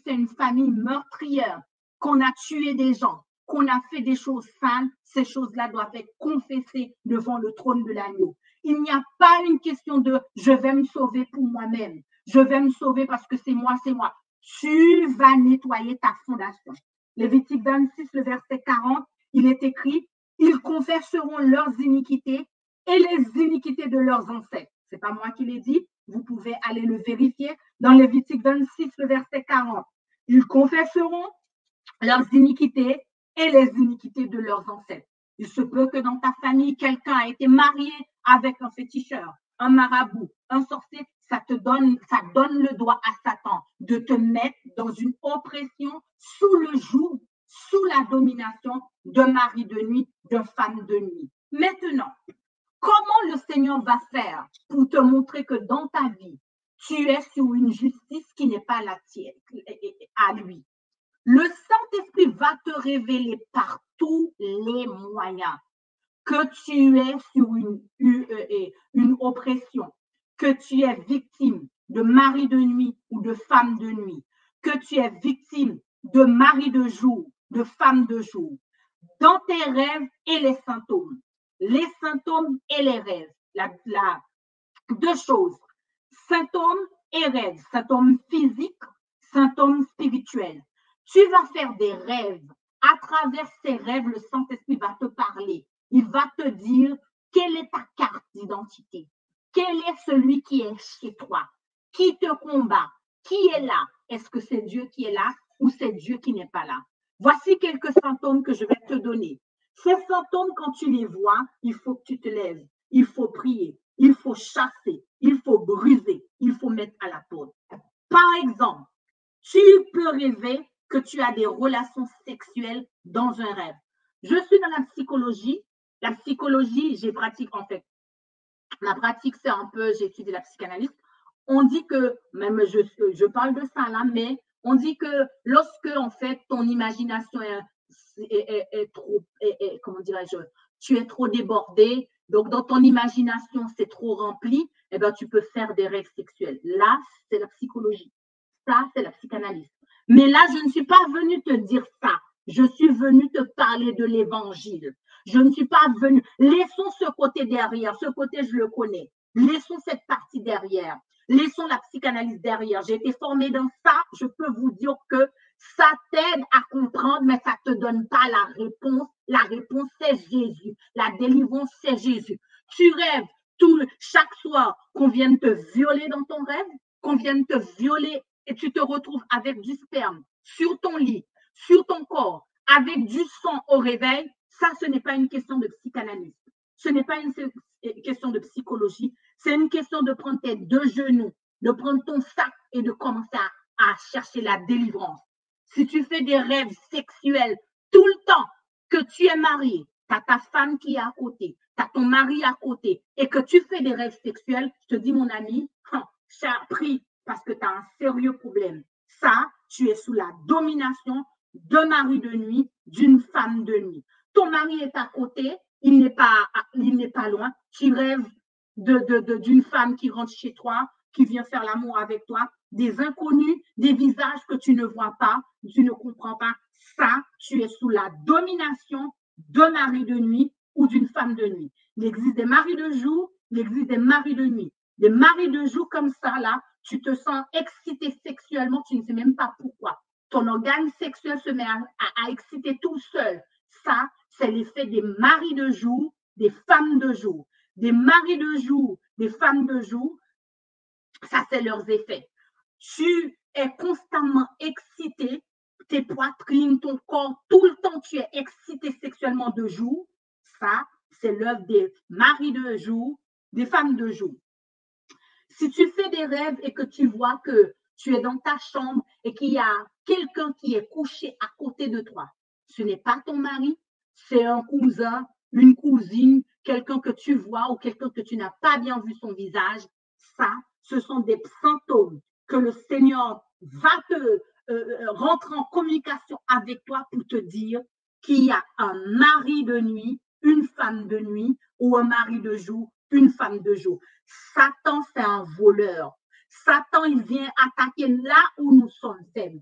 c'est une famille meurtrière, qu'on a tué des gens, qu'on a fait des choses sales. Ces choses-là doivent être confessées devant le trône de l'agneau. Il n'y a pas une question de « je vais me sauver pour moi-même ». Je vais me sauver parce que c'est moi, c'est moi. Tu vas nettoyer ta fondation. Lévitique 26, le verset 40, il est écrit, ils confesseront leurs iniquités et les iniquités de leurs ancêtres. C'est pas moi qui l'ai dit, vous pouvez aller le vérifier dans Lévitique 26, le verset 40. Ils confesseront leurs iniquités et les iniquités de leurs ancêtres. Il se peut que dans ta famille, quelqu'un a été marié avec un féticheur, un marabout, un sorcier. Ça donne le droit à Satan de te mettre dans une oppression sous le joug, sous la domination d'un mari de nuit, d'une femme de nuit. Maintenant, comment le Seigneur va faire pour te montrer que dans ta vie, tu es sur une justice qui n'est pas la tienne, à lui? Le Saint-Esprit va te révéler par tous les moyens que tu es sur une oppression, que tu es victime de mari de nuit ou de femme de nuit, que tu es victime de mari de jour, de femme de jour, dans tes rêves et les symptômes et les rêves. Deux choses, symptômes et rêves, symptômes physiques, symptômes spirituels. Tu vas faire des rêves. À travers ces rêves, le Saint-Esprit va te parler. Il va te dire quelle est ta carte d'identité. Quel est celui qui est chez toi? Qui te combat? Qui est là? Est-ce que c'est Dieu qui est là ou c'est Dieu qui n'est pas là? Voici quelques symptômes que je vais te donner. Ces symptômes, quand tu les vois, il faut que tu te lèves. Il faut prier. Il faut chasser. Il faut briser. Il faut mettre à la porte. Par exemple, tu peux rêver que tu as des relations sexuelles dans un rêve. Je suis dans la psychologie. La psychologie, j'ai pratique en fait. Ma pratique, c'est un peu, j'ai étudié la psychanalyse. On dit que, même je parle de ça là, mais On dit que lorsque, en fait, ton imagination est trop, comment dirais-je, tu es trop débordé, donc dans ton imagination, c'est trop rempli, eh ben, tu peux faire des rêves sexuels. Là, c'est la psychologie. Ça, c'est la psychanalyse. Mais là, je ne suis pas venue te dire ça. Je suis venue te parler de l'évangile. Je ne suis pas venue. Laissons ce côté derrière. Ce côté, je le connais. Laissons cette partie derrière. Laissons la psychanalyse derrière. J'ai été formée dans ça. Je peux vous dire que ça t'aide à comprendre, mais ça ne te donne pas la réponse. La réponse, c'est Jésus. La délivrance, c'est Jésus. Tu rêves chaque soir qu'on vienne te violer dans ton rêve, qu'on vienne te violer et tu te retrouves avec du sperme sur ton lit, sur ton corps, avec du sang au réveil, ça, ce n'est pas une question de psychanalyse. Ce n'est pas une question de psychologie. C'est une question de prendre tes deux genoux, de prendre ton sac et de commencer à chercher la délivrance. Si tu fais des rêves sexuels tout le temps, que tu es marié, tu as ta femme qui est à côté, tu as ton mari à côté et que tu fais des rêves sexuels, je te dis, mon ami, j'ai appris parce que tu as un sérieux problème. Ça, tu es sous la domination d'un mari de nuit, d'une femme de nuit. Ton mari est à côté, il n'est pas loin. Tu rêves d'une femme qui rentre chez toi, qui vient faire l'amour avec toi, des inconnus, des visages que tu ne vois pas, tu ne comprends pas. Ça, tu es sous la domination d'un mari de nuit ou d'une femme de nuit. Il existe des maris de jour, il existe des maris de nuit. Des maris de jour comme ça, là, tu te sens excité sexuellement, tu ne sais même pas pourquoi. Ton organe sexuel se met à exciter tout seul. Ça, c'est l'effet des maris de jour, des femmes de jour. Des maris de jour, des femmes de jour, ça, c'est leurs effets. Tu es constamment excité, tes poitrines, ton corps, tout le temps, tu es excité sexuellement de jour. Ça, c'est l'œuvre des maris de jour, des femmes de jour. Si tu fais des rêves et que tu vois que tu es dans ta chambre et qu'il y a quelqu'un qui est couché à côté de toi, ce n'est pas ton mari, c'est un cousin, une cousine, quelqu'un que tu vois ou quelqu'un que tu n'as pas bien vu son visage, ça, ce sont des symptômes que le Seigneur va te rentrer en communication avec toi pour te dire qu'il y a un mari de nuit, une femme de nuit ou un mari de jour, une femme de jour. Satan, c'est un voleur. Satan, il vient attaquer là où nous sommes faibles.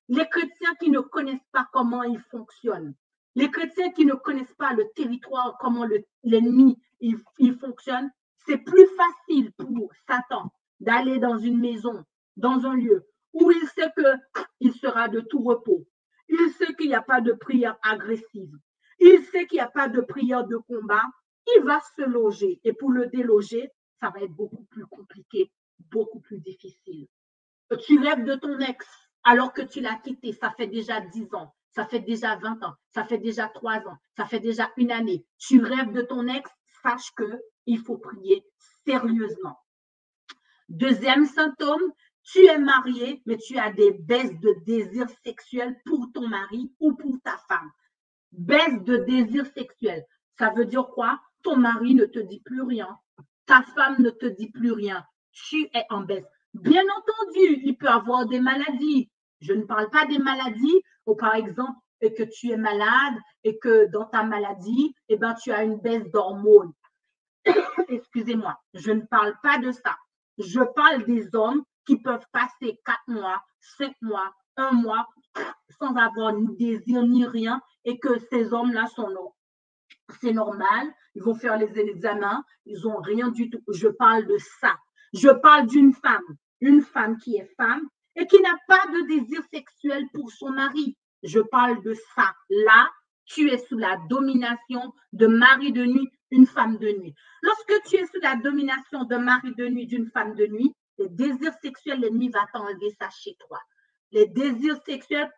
Les chrétiens qui ne connaissent pas comment il fonctionne, les chrétiens qui ne connaissent pas le territoire, comment l'ennemi il fonctionne, c'est plus facile pour Satan d'aller dans une maison, dans un lieu où il sait qu'il sera de tout repos. Il sait qu'il n'y a pas de prière agressive. Il sait qu'il n'y a pas de prière de combat. Il va se loger. Et pour le déloger, ça va être beaucoup plus compliqué, beaucoup plus difficile. Tu rêves de ton ex alors que tu l'as quitté, ça fait déjà 10 ans, ça fait déjà 20 ans, ça fait déjà 3 ans, ça fait déjà une année. Tu rêves de ton ex, sache qu'il faut prier sérieusement. Deuxième symptôme, tu es marié, mais tu as des baisses de désir sexuel pour ton mari ou pour ta femme. Baisse de désir sexuel, ça veut dire quoi? Ton mari ne te dit plus rien, ta femme ne te dit plus rien, tu es en baisse. Bien entendu, il peut avoir des maladies. Je ne parle pas des maladies où, par exemple, que tu es malade et que dans ta maladie, eh ben, tu as une baisse d'hormones. Excusez-moi, je ne parle pas de ça. Je parle des hommes qui peuvent passer 4 mois, 5 mois, 1 mois sans avoir ni désir ni rien et que ces hommes-là c'est normal, ils vont faire les examens, ils n'ont rien du tout. Je parle de ça. Je parle d'une femme qui est femme et qui n'a pas de désir sexuel pour son mari. Je parle de ça. Là, tu es sous la domination de mari de nuit, une femme de nuit. Lorsque tu es sous la domination d'un mari de nuit, d'une femme de nuit, les désirs sexuels, l'ennemi va t'enlever ça chez toi. Les désirs sexuels,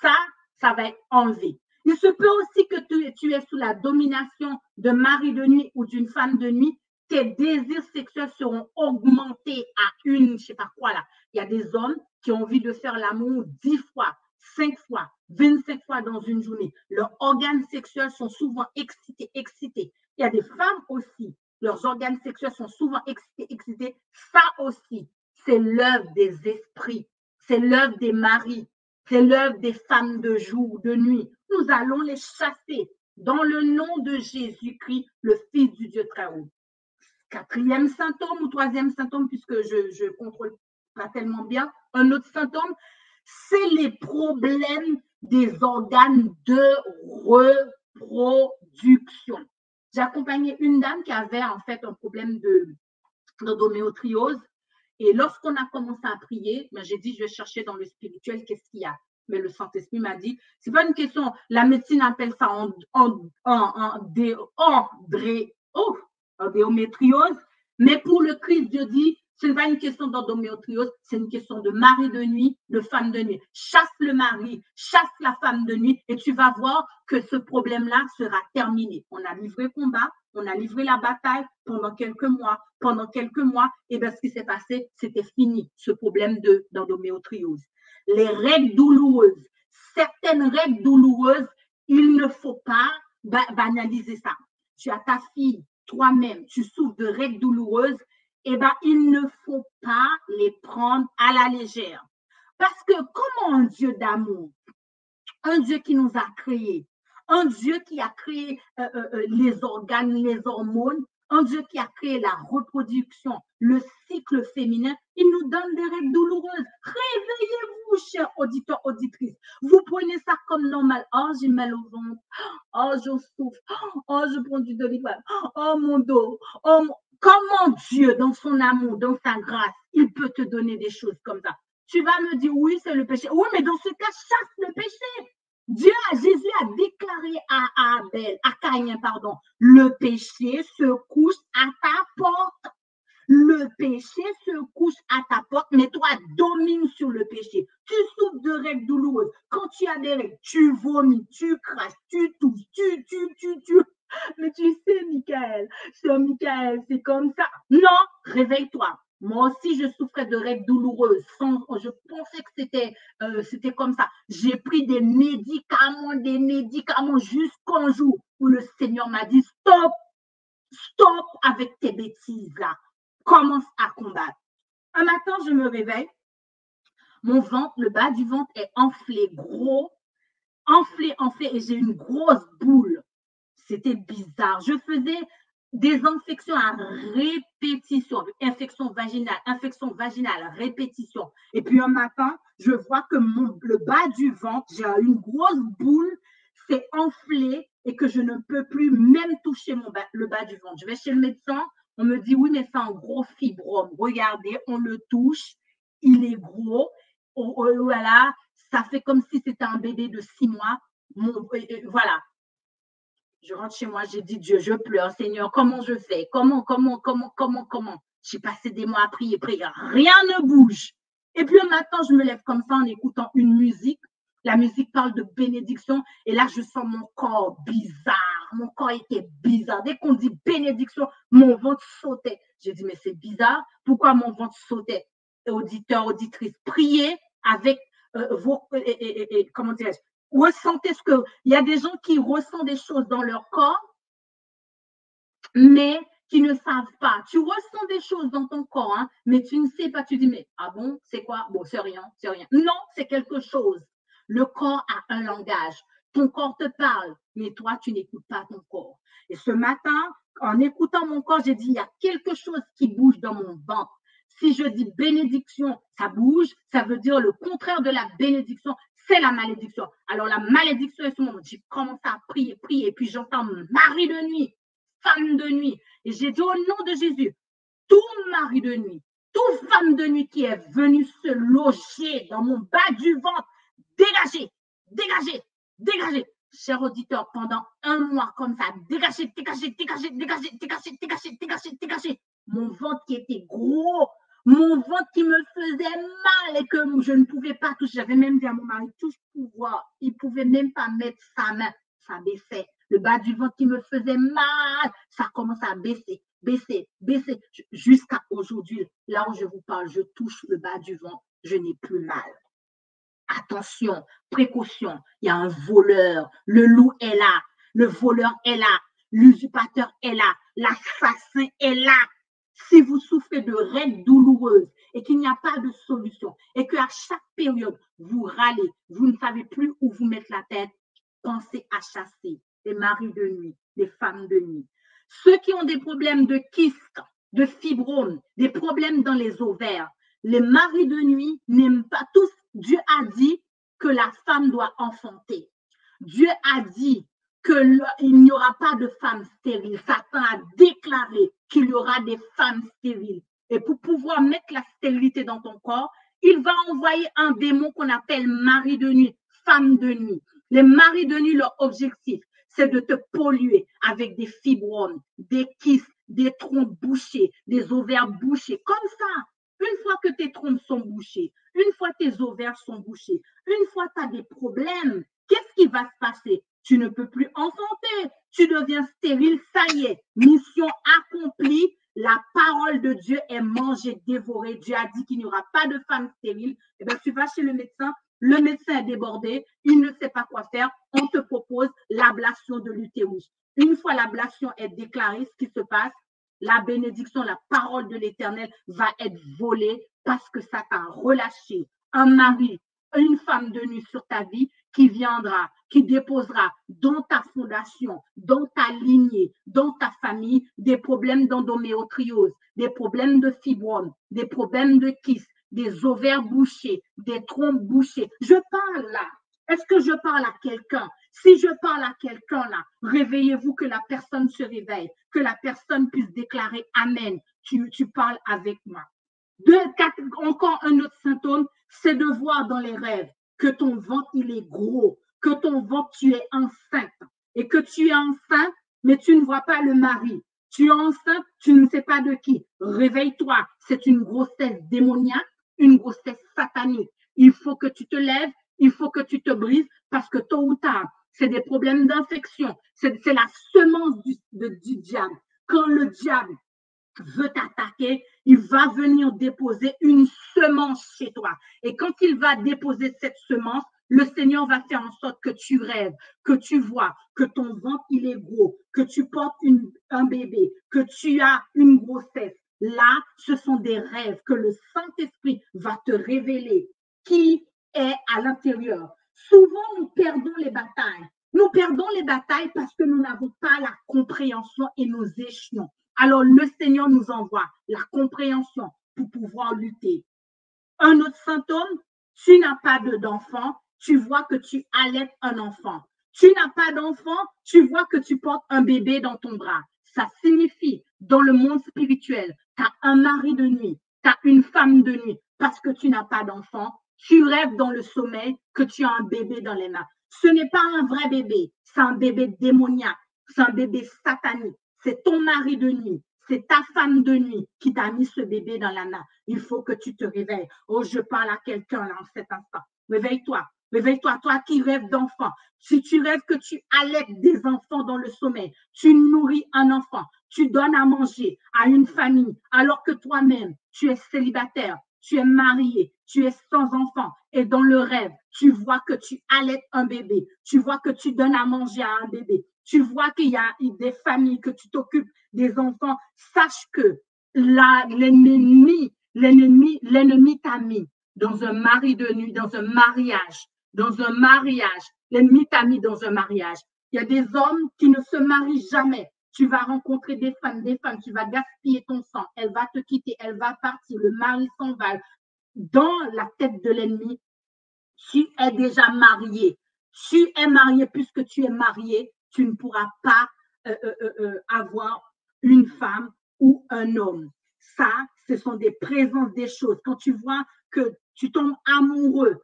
ça va être enlevé. Il se peut aussi que tu es sous la domination d'un mari de nuit ou d'une femme de nuit. Tes désirs sexuels seront augmentés à je ne sais pas quoi là. Il y a des hommes qui ont envie de faire l'amour 10 fois, 5 fois, 25 fois dans une journée. Leurs organes sexuels sont souvent excités. Il y a des femmes aussi. Leurs organes sexuels sont souvent excités. Ça aussi, c'est l'œuvre des esprits. c'est l'œuvre des maris, c'est l'œuvre des femmes de jour, de nuit. Nous allons les chasser dans le nom de Jésus-Christ, le Fils du Dieu très haut. Quatrième symptôme ou troisième symptôme, puisque je ne contrôle pas tellement bien, un autre symptôme, c'est les problèmes des organes de reproduction. J'ai accompagné une dame qui avait en fait un problème d'endométriose. Et lorsqu'on a commencé à prier, ben, j'ai dit, je vais chercher dans le spirituel, qu'est-ce qu'il y a? Mais le Saint-Esprit m'a dit, c'est pas une question, la médecine appelle ça endométriose, mais pour le Christ, Dieu dit, ce n'est pas une question d'endométriose, c'est une question de mari de nuit, de femme de nuit. Chasse le mari, chasse la femme de nuit et tu vas voir que ce problème-là sera terminé. On a livré combat, on a livré la bataille pendant quelques mois. Pendant quelques mois, et bien, ce qui s'est passé, c'était fini, ce problème d'endométriose. Les règles douloureuses, certaines règles douloureuses, il ne faut pas banaliser ça. Tu as ta fille, toi-même, tu souffres de règles douloureuses, eh bien, il ne faut pas les prendre à la légère. Parce que comment un Dieu d'amour, un Dieu qui nous a créés, un Dieu qui a créé les organes, les hormones, un Dieu qui a créé la reproduction, le cycle féminin, il nous donne des règles douloureuses. Réveillez-vous, chers auditeurs, auditrices. Vous prenez ça comme normal. Oh, j'ai mal au ventre. Oh, je souffre. Oh, je prends du doliprane. Oh, mon dos. Oh, comment Dieu, dans son amour, dans sa grâce, il peut te donner des choses comme ça? Tu vas me dire, oui, c'est le péché. Oui, mais dans ce cas, chasse le péché. Jésus a déclaré à Abel, à Caïn, pardon, le péché se couche à ta porte. Le péché se couche à ta porte, mais toi, domine sur le péché. Tu souffres de règles douloureuses. Quand tu as des règles, tu vomis, tu craches, tu tousses, tu. Mais tu sais, Michael, c'est comme ça. Non, réveille-toi. Moi aussi, je souffrais de règles douloureuses. Je pensais que c'était comme ça. J'ai pris des médicaments jusqu'au jour où le Seigneur m'a dit stop avec tes bêtises là. Commence à combattre. Un matin, je me réveille. Mon ventre, le bas du ventre est enflé, gros, enflé, et j'ai une grosse boule. C'était bizarre. Je faisais des infections à répétition, infection vaginale, répétition. Et puis un matin, je vois que le bas du ventre, j'ai une grosse boule, c'est enflé et que je ne peux plus même toucher le bas du ventre. Je vais chez le médecin, on me dit oui, mais c'est un gros fibrome. Regardez, on le touche, il est gros. Voilà, ça fait comme si c'était un bébé de 6 mois. Voilà. Je rentre chez moi, j'ai dit Dieu, je pleure, Seigneur, comment je fais? Comment? J'ai passé des mois à prier, rien ne bouge. Et puis un matin, je me lève comme ça en écoutant une musique. La musique parle de bénédiction et là, je sens mon corps bizarre. Mon corps était bizarre. Dès qu'on dit bénédiction, mon ventre sautait. J'ai dit, mais c'est bizarre. Pourquoi mon ventre sautait? Auditeurs, auditrices, priez avec comment dirais-je? Ressentez il y a des gens qui ressentent des choses dans leur corps, mais qui ne savent pas. Tu ressens des choses dans ton corps, hein, mais tu ne sais pas. Tu dis, mais ah bon, c'est quoi? Bon, c'est rien. Non, c'est quelque chose. Le corps a un langage. Ton corps te parle, mais toi, tu n'écoutes pas ton corps. Et ce matin, en écoutant mon corps, j'ai dit, il y a quelque chose qui bouge dans mon ventre. Si je dis bénédiction, ça bouge, ça veut dire le contraire de la bénédiction, c'est la malédiction. Alors la malédiction est sur mon ventre. J'ai commencé à prier, et puis j'entends mari de nuit, femme de nuit. Et j'ai dit au nom de Jésus, tout mari de nuit, toute femme de nuit qui est venue se loger dans mon bas du ventre, dégagez. Chers auditeurs, pendant un mois comme ça, dégagez. Mon ventre qui était gros, mon ventre qui me faisait mal et que je ne pouvais pas toucher. J'avais même dit à mon mari, touche pouvoir. Il ne pouvait même pas mettre sa main. Ça baissait. Le bas du ventre qui me faisait mal, ça commence à baisser. Jusqu'à aujourd'hui, là où je vous parle, je touche le bas du ventre, je n'ai plus mal. Attention, précaution, il y a un voleur, le loup est là, le voleur est là, l'usurpateur est là, l'assassin est là. Si vous souffrez de règles douloureuses et qu'il n'y a pas de solution et qu'à chaque période, vous râlez, vous ne savez plus où vous mettre la tête, pensez à chasser les maris de nuit, les femmes de nuit. Ceux qui ont des problèmes de kyste, de fibromes, des problèmes dans les ovaires, les maris de nuit n'aiment pas tous. Dieu a dit que la femme doit enfanter. Dieu a dit qu'il n'y aura pas de femmes stériles. Satan a déclaré qu'il y aura des femmes stériles. Et pour pouvoir mettre la stérilité dans ton corps, il va envoyer un démon qu'on appelle mari de nuit, femme de nuit. Les maris de nuit, leur objectif, c'est de te polluer avec des fibromes, des kystes, des trompes bouchées, des ovaires bouchés. Comme ça, une fois que tes trompes sont bouchées, une fois tes ovaires sont bouchés, une fois tu as des problèmes, qu'est-ce qui va se passer? Tu ne peux plus enfanter, tu deviens stérile, ça y est, mission accomplie. La parole de Dieu est mangée, dévorée. Dieu a dit qu'il n'y aura pas de femme stérile. Eh bien, tu vas chez le médecin est débordé, il ne sait pas quoi faire. On te propose l'ablation de l'utérus. Une fois l'ablation est déclarée, ce qui se passe, la bénédiction, la parole de l'Éternel va être volée parce que ça t'a relâché. Un mari, une femme de nuit sur ta vie qui viendra, qui déposera dans ta fondation, dans ta lignée, dans ta famille, des problèmes d'endométriose, des problèmes de fibromes, des problèmes de kyste, des ovaires bouchés, des trompes bouchées. Je parle là. Est-ce que je parle à quelqu'un? Si je parle à quelqu'un là, réveillez-vous que la personne se réveille, que la personne puisse déclarer Amen. Tu parles avec moi. Encore un autre symptôme, c'est de voir dans les rêves que ton ventre il est gros, que ton ventre tu es enceinte et que tu es enceinte, mais tu ne vois pas le mari. Tu es enceinte, tu ne sais pas de qui. Réveille-toi, c'est une grossesse démoniaque, une grossesse satanique. Il faut que tu te lèves, il faut que tu te brises parce que tôt ou tard, c'est des problèmes d'infection. C'est la semence du diable. Quand le diable veut t'attaquer, il va venir déposer une semence chez toi. Et quand il va déposer cette semence, le Seigneur va faire en sorte que tu rêves, que tu vois, que ton ventre il est gros, que tu portes un bébé, que tu as une grossesse. Là, ce sont des rêves que le Saint-Esprit va te révéler qui est à l'intérieur. Souvent, nous perdons les batailles. Nous perdons les batailles parce que nous n'avons pas la compréhension et nous échouons. Alors, le Seigneur nous envoie la compréhension pour pouvoir lutter. Un autre symptôme, tu n'as pas d'enfant, tu vois que tu allaites un enfant. Tu n'as pas d'enfant, tu vois que tu portes un bébé dans ton bras. Ça signifie, dans le monde spirituel, tu as un mari de nuit, tu as une femme de nuit, parce que tu n'as pas d'enfant. Tu rêves dans le sommeil que tu as un bébé dans les mains. Ce n'est pas un vrai bébé, c'est un bébé démoniaque, c'est un bébé satanique. C'est ton mari de nuit, c'est ta femme de nuit qui t'a mis ce bébé dans la main. Il faut que tu te réveilles. Oh, je parle à quelqu'un là en cet instant. Réveille-toi. Réveille-toi, toi qui rêves d'enfants. Si tu rêves que tu allaites des enfants dans le sommeil, tu nourris un enfant, tu donnes à manger à une famille, alors que toi-même, tu es célibataire, tu es marié, tu es sans enfant, et dans le rêve, tu vois que tu allaites un bébé, tu vois que tu donnes à manger à un bébé, tu vois qu'il y a des familles, que tu t'occupes des enfants, sache que l'ennemi t'a mis dans un mari de nuit, dans un mariage. L'ennemi t'a mis dans un mariage. Il y a des hommes qui ne se marient jamais. Tu vas rencontrer des femmes, tu vas gaspiller ton sang. Elle va te quitter, elle va partir, le mari s'en va. Dans la tête de l'ennemi, tu es déjà marié. Tu es marié, puisque tu es marié, tu ne pourras pas avoir une femme ou un homme. Ça, ce sont des présences des choses. Quand tu vois que tu tombes amoureuse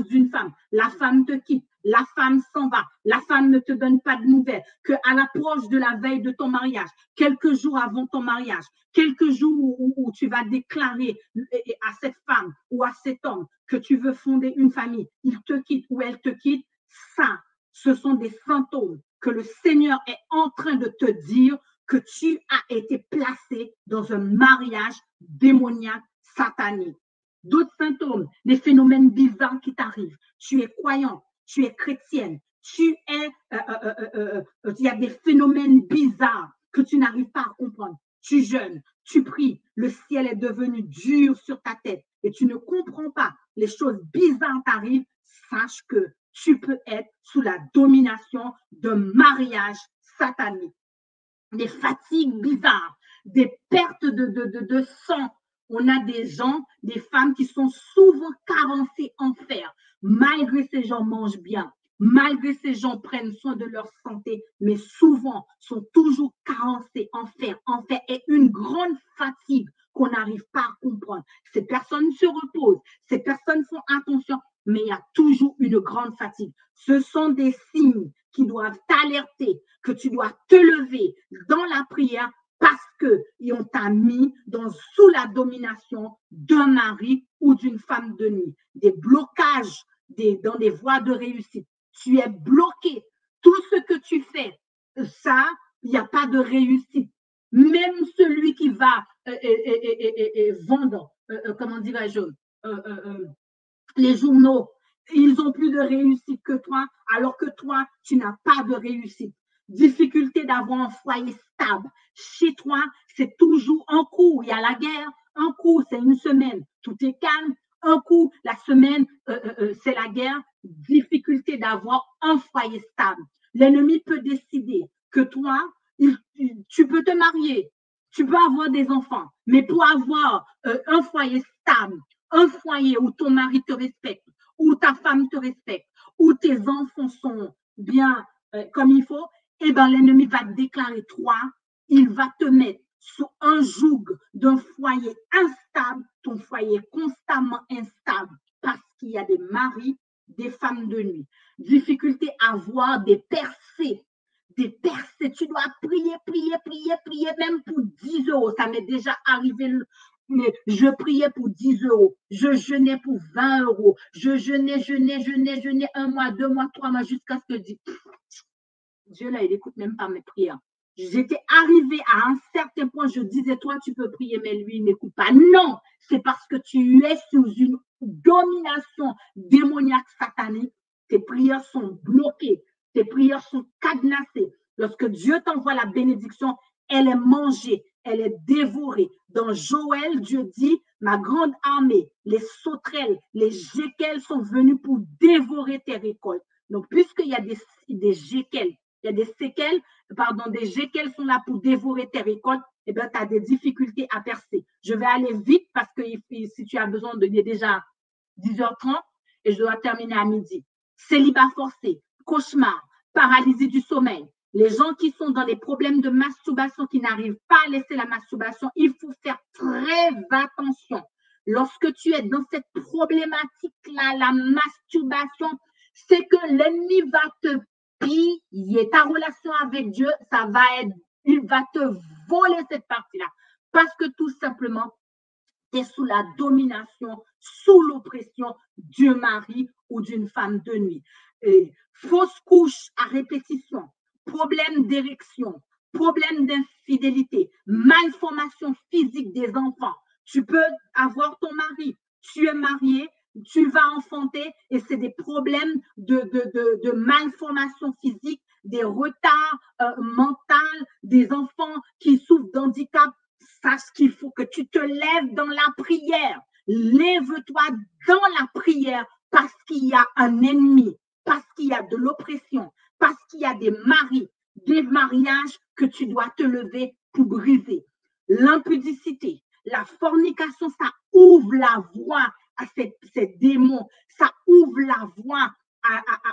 d'une femme, la femme te quitte, la femme s'en va, la femme ne te donne pas de nouvelles, qu'à l'approche de la veille de ton mariage, quelques jours avant ton mariage, quelques jours où tu vas déclarer à cette femme ou à cet homme que tu veux fonder une famille, il te quitte ou elle te quitte, ça, ce sont des symptômes que le Seigneur est en train de te dire que tu as été placé dans un mariage démoniaque, satanique. D'autres symptômes, des phénomènes bizarres qui t'arrivent. Tu es croyant, tu es chrétienne, il y a des phénomènes bizarres que tu n'arrives pas à comprendre. Tu jeûnes, tu pries, le ciel est devenu dur sur ta tête et tu ne comprends pas, les choses bizarres t'arrivent, sache que tu peux être sous la domination d'un mariage satanique. Des fatigues bizarres, des pertes de sang. On a des gens, des femmes qui sont souvent carencées en fer, malgré ces gens mangent bien, malgré ces gens prennent soin de leur santé, mais souvent sont toujours carencés en fer et une grande fatigue qu'on n'arrive pas à comprendre. Ces personnes se reposent, ces personnes font attention, mais il y a toujours une grande fatigue. Ce sont des signes qui doivent t'alerter que tu dois te lever dans la prière parce qu'on t'a mis sous la domination d'un mari ou d'une femme de nuit. Des blocages dans des voies de réussite. Tu es bloqué. Tout ce que tu fais, ça, il n'y a pas de réussite. Même celui qui va vendre, comment dirais-je, les journaux, ils ont plus de réussite que toi, alors que toi, tu n'as pas de réussite. Difficulté d'avoir un foyer stable. Chez toi, c'est toujours un coup, il y a la guerre, un coup, c'est une semaine, tout est calme, un coup, la semaine, c'est la guerre. Difficulté d'avoir un foyer stable. L'ennemi peut décider que toi, tu peux te marier, tu peux avoir des enfants, mais pour avoir un foyer stable, un foyer où ton mari te respecte, où ta femme te respecte, où tes enfants sont bien comme il faut, eh bien, l'ennemi va te déclarer, toi, il va te mettre sous un joug d'un foyer instable, ton foyer constamment instable, parce qu'il y a des maris, des femmes de nuit. Difficulté à voir des percées. Des percées. Tu dois prier, même pour 10 euros. Ça m'est déjà arrivé. Je priais pour 10 euros, je jeûnais pour 20 euros, je jeûnais 1 mois, 2 mois, 3 mois, jusqu'à ce que je dise, Dieu là, il n'écoute même pas mes prières. J'étais arrivée à un certain point, je disais, toi, tu peux prier, mais lui, il n'écoute pas. Non, c'est parce que tu es sous une domination démoniaque satanique. Tes prières sont bloquées, tes prières sont cadenassées. Lorsque Dieu t'envoie la bénédiction, elle est mangée, elle est dévorée. Dans Joël, Dieu dit, ma grande armée, les sauterelles, les jékels sont venus pour dévorer tes récoltes. Donc, puisqu'il y a des jékels, il y a des séquelles, des jékels sont là pour dévorer tes récoltes, eh bien, tu as des difficultés à percer. Je vais aller vite parce que si tu as besoin il est déjà 10h30 et je dois terminer à midi. Célibat forcé, cauchemar, paralysie du sommeil. Les gens qui sont dans les problèmes de masturbation, qui n'arrivent pas à laisser la masturbation, il faut faire très attention. Lorsque tu es dans cette problématique-là, la masturbation, c'est que l'ennemi va te piller. Ta relation avec Dieu, il va te voler cette partie-là. Parce que tout simplement, tu es sous la domination, sous l'oppression d'un mari ou d'une femme de nuit. Fausse couche à répétition, problème d'érection, problème d'infidélité, malformation physique des enfants. Tu peux avoir ton mari, tu es marié, tu vas enfanter et c'est des problèmes de malformation physique, des retards mentaux, des enfants qui souffrent d'handicap. Sache qu'il faut que tu te lèves dans la prière. Lève-toi dans la prière parce qu'il y a un ennemi, parce qu'il y a de l'oppression, parce qu'il y a des maris, des mariages que tu dois te lever pour briser. L'impudicité, la fornication, ça ouvre la voie à ces démons, ça ouvre la voie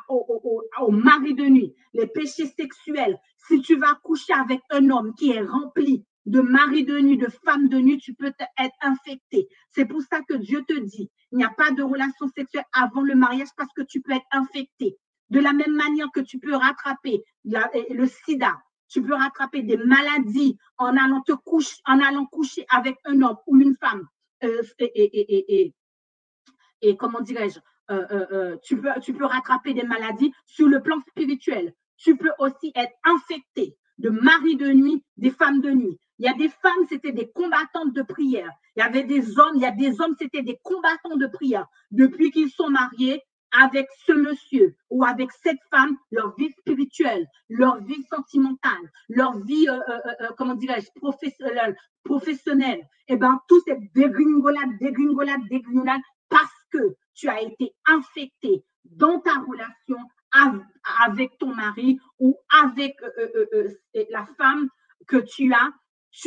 au mari de nuit, les péchés sexuels. Si tu vas coucher avec un homme qui est rempli de mari de nuit, de femme de nuit, tu peux être infecté. C'est pour ça que Dieu te dit, il n'y a pas de relation sexuelle avant le mariage parce que tu peux être infecté. De la même manière que tu peux rattraper le sida, tu peux rattraper des maladies en allant coucher avec un homme ou une femme. Et comment dirais-je, tu peux rattraper des maladies sur le plan spirituel. Tu peux aussi être infecté de mari de nuit, des femmes de nuit. Il y a des femmes, c'était des combattantes de prière. Il y a des hommes, c'était des combattants de prière. Depuis qu'ils sont mariés, avec ce monsieur ou avec cette femme, leur vie spirituelle, leur vie sentimentale, leur vie, comment dirais-je, professionnelle, eh bien, tout est dégringolade, parce que tu as été infecté dans ta relation avec ton mari ou avec la femme que tu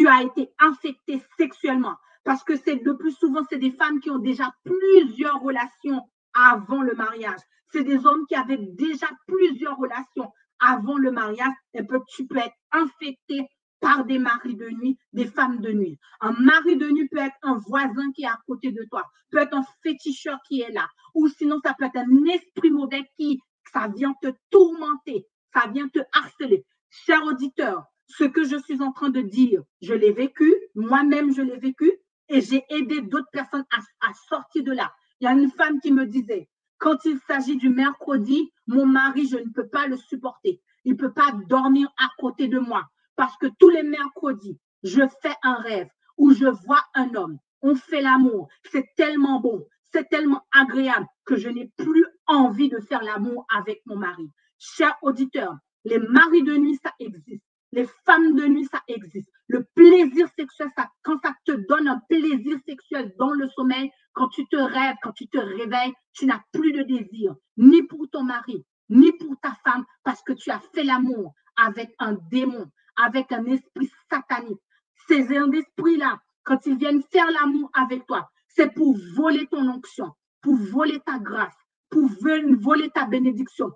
as été infecté sexuellement. Parce que c'est le plus souvent, c'est des femmes qui ont déjà plusieurs relations avant le mariage. C'est des hommes qui avaient déjà plusieurs relations avant le mariage. Et tu peux être infecté par des maris de nuit, des femmes de nuit. Un mari de nuit peut être un voisin qui est à côté de toi, peut être un féticheur qui est là, ou sinon ça peut être un esprit mauvais qui, ça vient te tourmenter, ça vient te harceler. Cher auditeur, ce que je suis en train de dire, je l'ai vécu, moi-même je l'ai vécu, et j'ai aidé d'autres personnes à sortir de là. Il y a une femme qui me disait, quand il s'agit du mercredi, mon mari, je ne peux pas le supporter. Il ne peut pas dormir à côté de moi. Parce que tous les mercredis, je fais un rêve où je vois un homme. On fait l'amour. C'est tellement bon. C'est tellement agréable que je n'ai plus envie de faire l'amour avec mon mari. Chers auditeurs, les maris de nuit, ça existe. Les femmes de nuit, ça existe. Le plaisir sexuel, quand ça te donne un plaisir sexuel dans le sommeil, quand tu te rêves, quand tu te réveilles, tu n'as plus de désir, ni pour ton mari, ni pour ta femme, parce que tu as fait l'amour avec un démon, avec un esprit satanique. Ces esprits-là, quand ils viennent faire l'amour avec toi, c'est pour voler ton onction, pour voler ta grâce, pour voler ta bénédiction,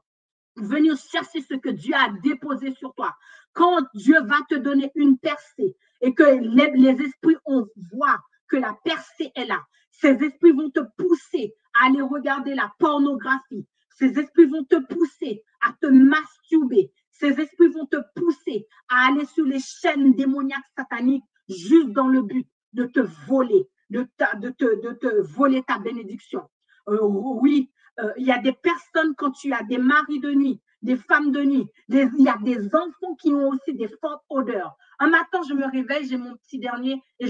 venir chercher ce que Dieu a déposé sur toi. Quand Dieu va te donner une percée et que les esprits, on voit que la percée est là, ces esprits vont te pousser à aller regarder la pornographie. Ces esprits vont te pousser à te masturber. Ces esprits vont te pousser à aller sur les chaînes démoniaques sataniques juste dans le but de te voler, de te voler ta bénédiction. Oui, il y a des personnes, quand tu as des maris de nuit, des femmes de nuit, il y a des enfants qui ont aussi des fortes odeurs. Un matin, je me réveille, j'ai mon petit dernier et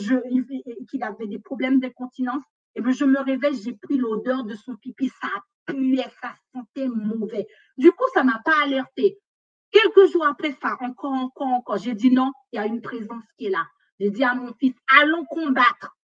qu'il avait des problèmes d'incontinence. Et bien, je me réveille, j'ai pris l'odeur de son pipi, ça puait, ça sentait mauvais. Du coup, ça ne m'a pas alerté. Quelques jours après ça, encore, j'ai dit non, il y a une présence qui est là. J'ai dit à mon fils, allons combattre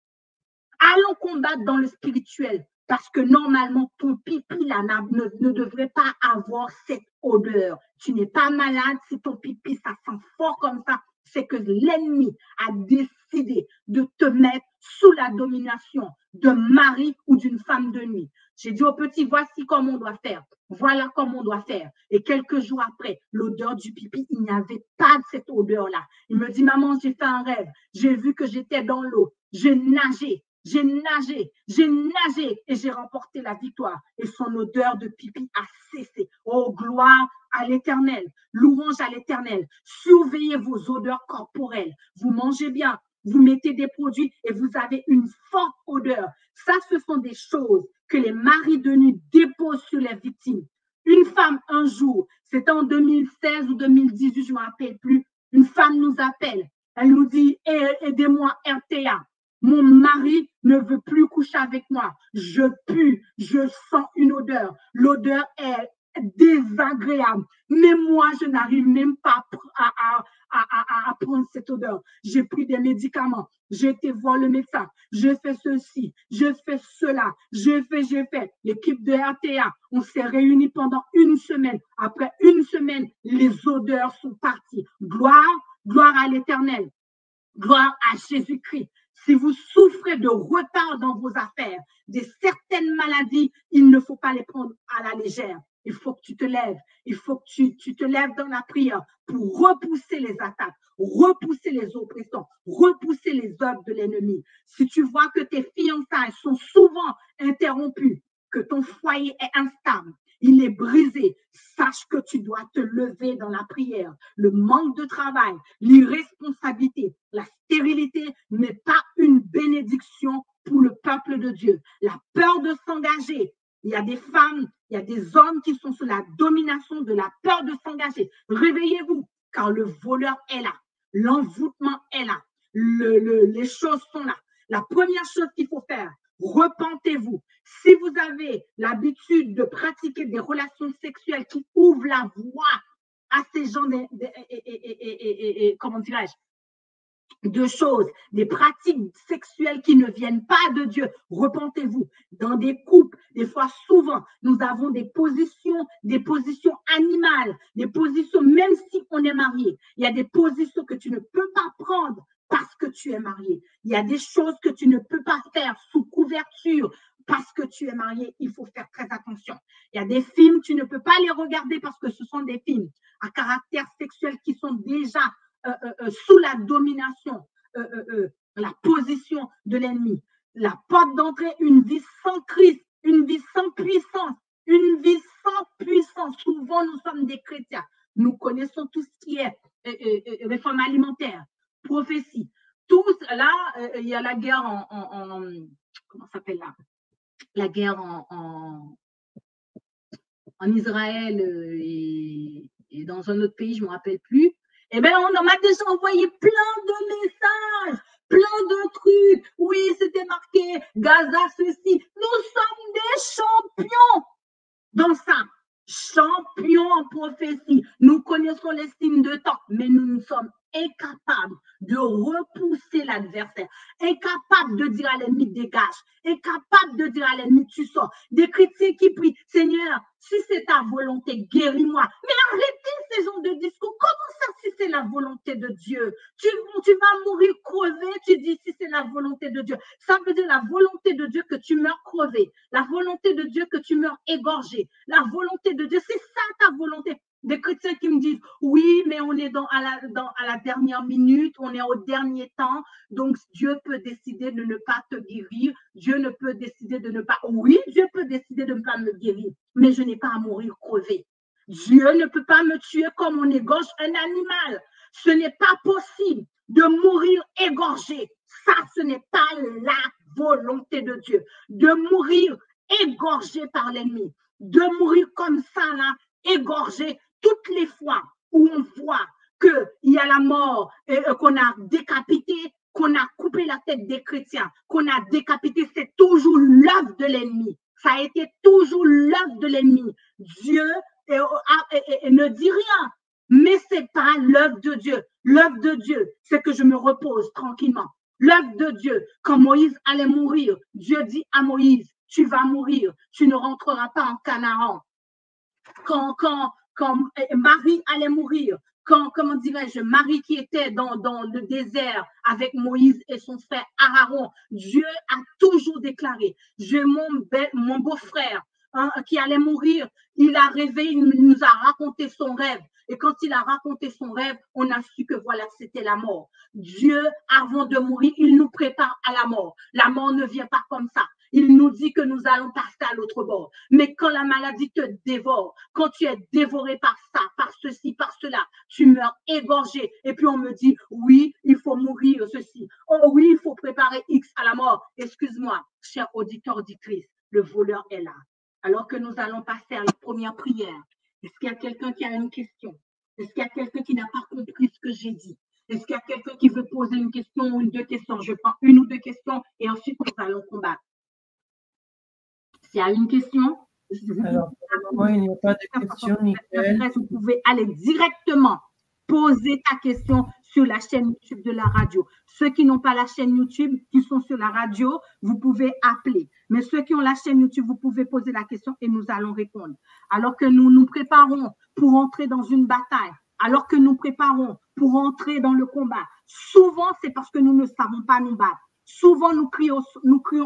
dans le spirituel. Parce que normalement, ton pipi là, ne devrait pas avoir cette odeur. Tu n'es pas malade si ton pipi, ça sent fort comme ça. C'est que l'ennemi a décidé de te mettre sous la domination d'un mari ou d'une femme de nuit. J'ai dit au petit, voici comment on doit faire. Voilà comment on doit faire. Et quelques jours après, l'odeur du pipi, il n'y avait pas de cette odeur-là. Il me dit, maman, j'ai fait un rêve. J'ai vu que j'étais dans l'eau. J'ai nagé et j'ai remporté la victoire. Et son odeur de pipi a cessé. Oh, gloire à l'Éternel, louange à l'Éternel. Surveillez vos odeurs corporelles. Vous mangez bien, vous mettez des produits et vous avez une forte odeur. Ça, ce sont des choses que les maris de nuit déposent sur les victimes. Une femme, un jour, c'était en 2016 ou 2018, je ne me rappelle plus, une femme nous appelle. Elle nous dit, aidez-moi, RTA. Mon mari ne veut plus coucher avec moi. Je pue, je sens une odeur. L'odeur est désagréable. Mais moi, je n'arrive même pas à prendre cette odeur. J'ai pris des médicaments. J'ai été voir le médecin. J'ai fait ceci. J'ai fait cela. J'ai fait. L'équipe de RTA, on s'est réunis pendant une semaine. Après une semaine, les odeurs sont parties. Gloire à l'Éternel. Gloire à Jésus-Christ. Si vous souffrez de retard dans vos affaires, de certaines maladies, il ne faut pas les prendre à la légère. Il faut que tu te lèves. Il faut que tu te lèves dans la prière pour repousser les attaques, repousser les oppressions, repousser les œuvres de l'ennemi. Si tu vois que tes fiançailles sont souvent interrompues, que ton foyer est instable, il est brisé, sache que tu dois te lever dans la prière. Le manque de travail, l'irresponsabilité, la stérilité n'est pas une bénédiction pour le peuple de Dieu. La peur de s'engager, il y a des femmes, il y a des hommes qui sont sous la domination de la peur de s'engager. Réveillez-vous, car le voleur est là, l'envoûtement est là, les choses sont là. La première chose qu'il faut faire, repentez-vous. Si vous avez l'habitude de pratiquer des relations sexuelles qui ouvrent la voie à ces gens, comment dirais-je, de choses, des pratiques sexuelles qui ne viennent pas de Dieu, repentez-vous. Dans des couples, des fois, souvent, nous avons des positions animales, des positions, même si on est marié, il y a des positions que tu ne peux pas prendre parce que tu es marié. Il y a des choses que tu ne peux pas faire sous couverture parce que tu es marié. Il faut faire très attention. Il y a des films, tu ne peux pas les regarder parce que ce sont des films à caractère sexuel qui sont déjà sous la domination, la position de l'ennemi. La porte d'entrée, une vie sans Christ, une vie sans puissance, une vie sans puissance. Souvent, nous sommes des chrétiens. Nous connaissons tout ce qui est réforme alimentaire, prophétie. Tout là, il y a la guerre comment ça s'appelle là? La guerre en Israël et dans un autre pays, je ne me rappelle plus. Eh bien, on m'a déjà envoyé plein de messages, plein de trucs. Oui, c'était marqué Gaza, ceci. Nous sommes des champions dans ça. Champions en prophétie. Nous connaissons les signes de temps, mais nous sommes incapables de repousser l'adversaire, incapables de dire à l'ennemi dégage, incapables de dire à l'ennemi tu sors. Des chrétiens qui prient, Seigneur, si c'est ta volonté, guéris-moi. Mais arrêtez ces gens de discours. Comment ça, si c'est la volonté de Dieu? Tu vas mourir crevé, tu dis si c'est la volonté de Dieu. Ça veut dire la volonté de Dieu que tu meurs crevé, la volonté de Dieu que tu meurs égorgé, la volonté de Dieu, c'est ça ta volonté. Des chrétiens qui me disent, oui, mais on est à la dernière minute, on est au dernier temps, donc Dieu peut décider de ne pas te guérir, Dieu ne peut décider de ne pas, oui, Dieu peut décider de ne pas me guérir, mais je n'ai pas à mourir crevé. Dieu ne peut pas me tuer comme on égorge un animal. Ce n'est pas possible de mourir égorgé. Ça, ce n'est pas la volonté de Dieu. De mourir égorgé par l'ennemi. De mourir comme ça, là, égorgé. Toutes les fois où on voit qu'il y a la mort, qu'on a décapité, qu'on a coupé la tête des chrétiens, qu'on a décapité, c'est toujours l'œuvre de l'ennemi. Ça a été toujours l'œuvre de l'ennemi. Dieu ne dit rien, mais ce n'est pas l'œuvre de Dieu. L'œuvre de Dieu, c'est que je me repose tranquillement. L'œuvre de Dieu, quand Moïse allait mourir, Dieu dit à Moïse, tu vas mourir, tu ne rentreras pas en Canaan. Quand Marie allait mourir, comment dirais-je, Marie qui était dans le désert avec Moïse et son frère Aaron, Dieu a toujours déclaré, mon beau-frère qui allait mourir, il a rêvé, il nous a raconté son rêve. Et quand il a raconté son rêve, on a su que voilà, c'était la mort. Dieu, avant de mourir, il nous prépare à la mort. La mort ne vient pas comme ça. Il nous dit que nous allons passer à l'autre bord. Mais quand la maladie te dévore, quand tu es dévoré par ça, par ceci, par cela, tu meurs égorgé. Et puis on me dit, oui, il faut mourir ceci. Oh oui, il faut préparer X à la mort. Excuse-moi, cher auditeur, auditrice, le voleur est là. Alors que nous allons passer à la première prière. Est-ce qu'il y a quelqu'un qui a une question? Est-ce qu'il y a quelqu'un qui n'a pas compris ce que j'ai dit? Est-ce qu'il y a quelqu'un qui veut poser une question ou deux questions? Je prends une ou deux questions et ensuite nous allons combattre. S'il y a une question, alors pour le moment, il n'y a pas de question, Nickel. Vous pouvez aller directement poser ta question sur la chaîne YouTube de la radio. Ceux qui n'ont pas la chaîne YouTube, qui sont sur la radio, vous pouvez appeler. Mais ceux qui ont la chaîne YouTube, vous pouvez poser la question et nous allons répondre. Alors que nous nous préparons pour entrer dans une bataille, alors que nous préparons pour entrer dans le combat, souvent c'est parce que nous ne savons pas nous battre. Souvent nous crions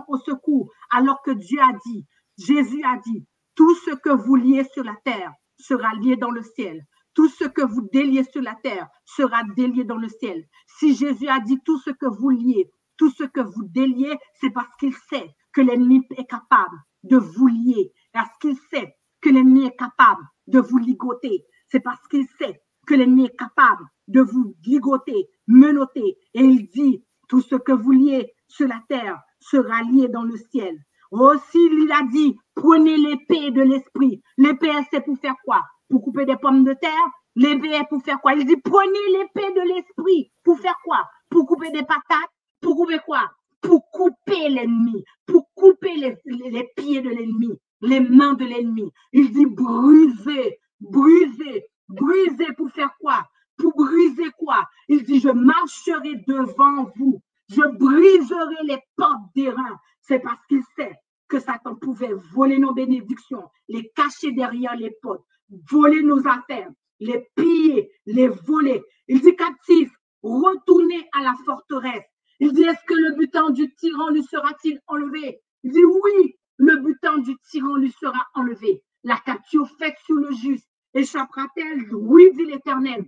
au secours, alors que Dieu a dit, Jésus a dit, tout ce que vous liez sur la terre sera lié dans le ciel. Tout ce que vous déliez sur la terre sera délié dans le ciel. Si Jésus a dit tout ce que vous liez, tout ce que vous déliez, c'est parce qu'il sait que l'ennemi est capable de vous lier. Parce qu'il sait que l'ennemi est capable de vous ligoter. C'est parce qu'il sait que l'ennemi est capable de vous ligoter, menotter. Et il dit, tout ce que vous liez sur la terre sera lié dans le ciel. Aussi, il a dit, prenez l'épée de l'esprit. L'épée, c'est pour faire quoi? Pour couper des pommes de terre. L'épée est pour faire quoi? Il dit, prenez l'épée de l'esprit. Pour faire quoi? Pour couper des patates. Pour couper quoi? Pour couper l'ennemi. Pour couper les pieds de l'ennemi, les mains de l'ennemi. Il dit briser, briser, briser pour faire quoi? Pour briser quoi? Il dit je marcherai devant vous. Je briserai les portes d'airain. C'est parce qu'il sait que Satan pouvait voler nos bénédictions, les cacher derrière les portes, voler nos affaires, les piller, les voler. Il dit captif, retournez à la forteresse. Il dit est-ce que le butin du tyran lui sera-t-il enlevé? Il dit oui, le butin du tyran lui sera enlevé. La capture faite sur le juste échappera-t-elle? Oui, dit l'Éternel.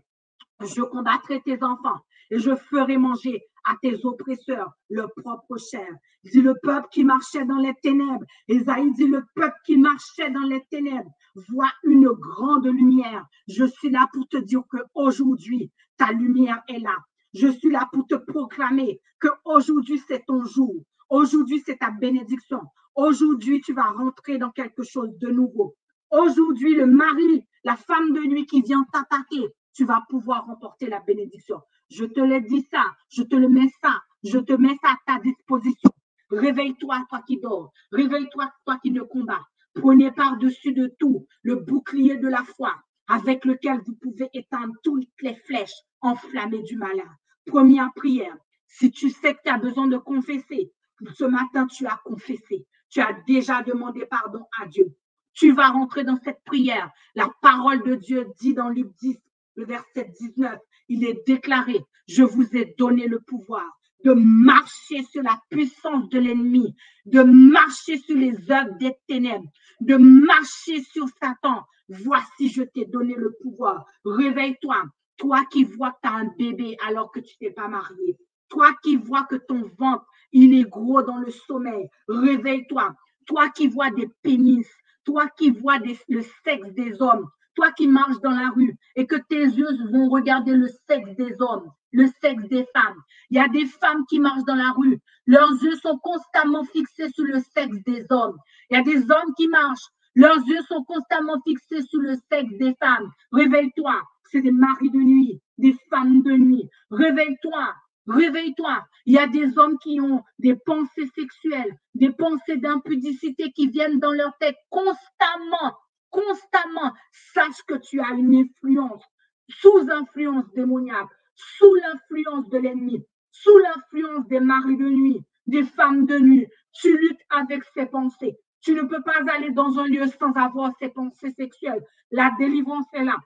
Je combattrai tes enfants et je ferai manger à tes oppresseurs leur propre chair. Il dit le peuple qui marchait dans les ténèbres. Ésaïe dit le peuple qui marchait dans les ténèbres voit une grande lumière. Je suis là pour te dire qu'aujourd'hui, ta lumière est là. Je suis là pour te proclamer qu'aujourd'hui, c'est ton jour. Aujourd'hui, c'est ta bénédiction. Aujourd'hui, tu vas rentrer dans quelque chose de nouveau. Aujourd'hui, le mari, la femme de nuit qui vient t'attaquer, tu vas pouvoir remporter la bénédiction. Je te l'ai dit ça, je te le mets ça, je te mets ça à ta disposition. Réveille-toi, toi qui dors. Réveille-toi, toi qui ne combats. Prenez par-dessus de tout le bouclier de la foi avec lequel vous pouvez éteindre toutes les flèches enflammées du malin. Première prière, si tu sais que tu as besoin de confesser, ce matin tu as confessé. Tu as déjà demandé pardon à Dieu. Tu vas rentrer dans cette prière. La parole de Dieu dit dans Luc 10, le verset 19, il est déclaré, je vous ai donné le pouvoir de marcher sur la puissance de l'ennemi, de marcher sur les œuvres des ténèbres, de marcher sur Satan. Voici, je t'ai donné le pouvoir. Réveille-toi, toi qui vois que tu as un bébé alors que tu t'es pas marié. Toi qui vois que ton ventre, il est gros dans le sommeil. Réveille-toi. Toi qui vois des pénis, toi qui vois le sexe des hommes, toi qui marches dans la rue et que tes yeux vont regarder le sexe des hommes, le sexe des femmes. Il y a des femmes qui marchent dans la rue, leurs yeux sont constamment fixés sur le sexe des hommes. Il y a des hommes qui marchent, leurs yeux sont constamment fixés sur le sexe des femmes. Réveille-toi, c'est des maris de nuit, des femmes de nuit. Réveille-toi. Réveille-toi. Il y a des hommes qui ont des pensées sexuelles, des pensées d'impudicité qui viennent dans leur tête constamment, constamment. Sache que tu as une influence, sous influence démoniaque, sous l'influence de l'ennemi, sous l'influence des maris de nuit, des femmes de nuit. Tu luttes avec ces pensées. Tu ne peux pas aller dans un lieu sans avoir ces pensées sexuelles. La délivrance est là.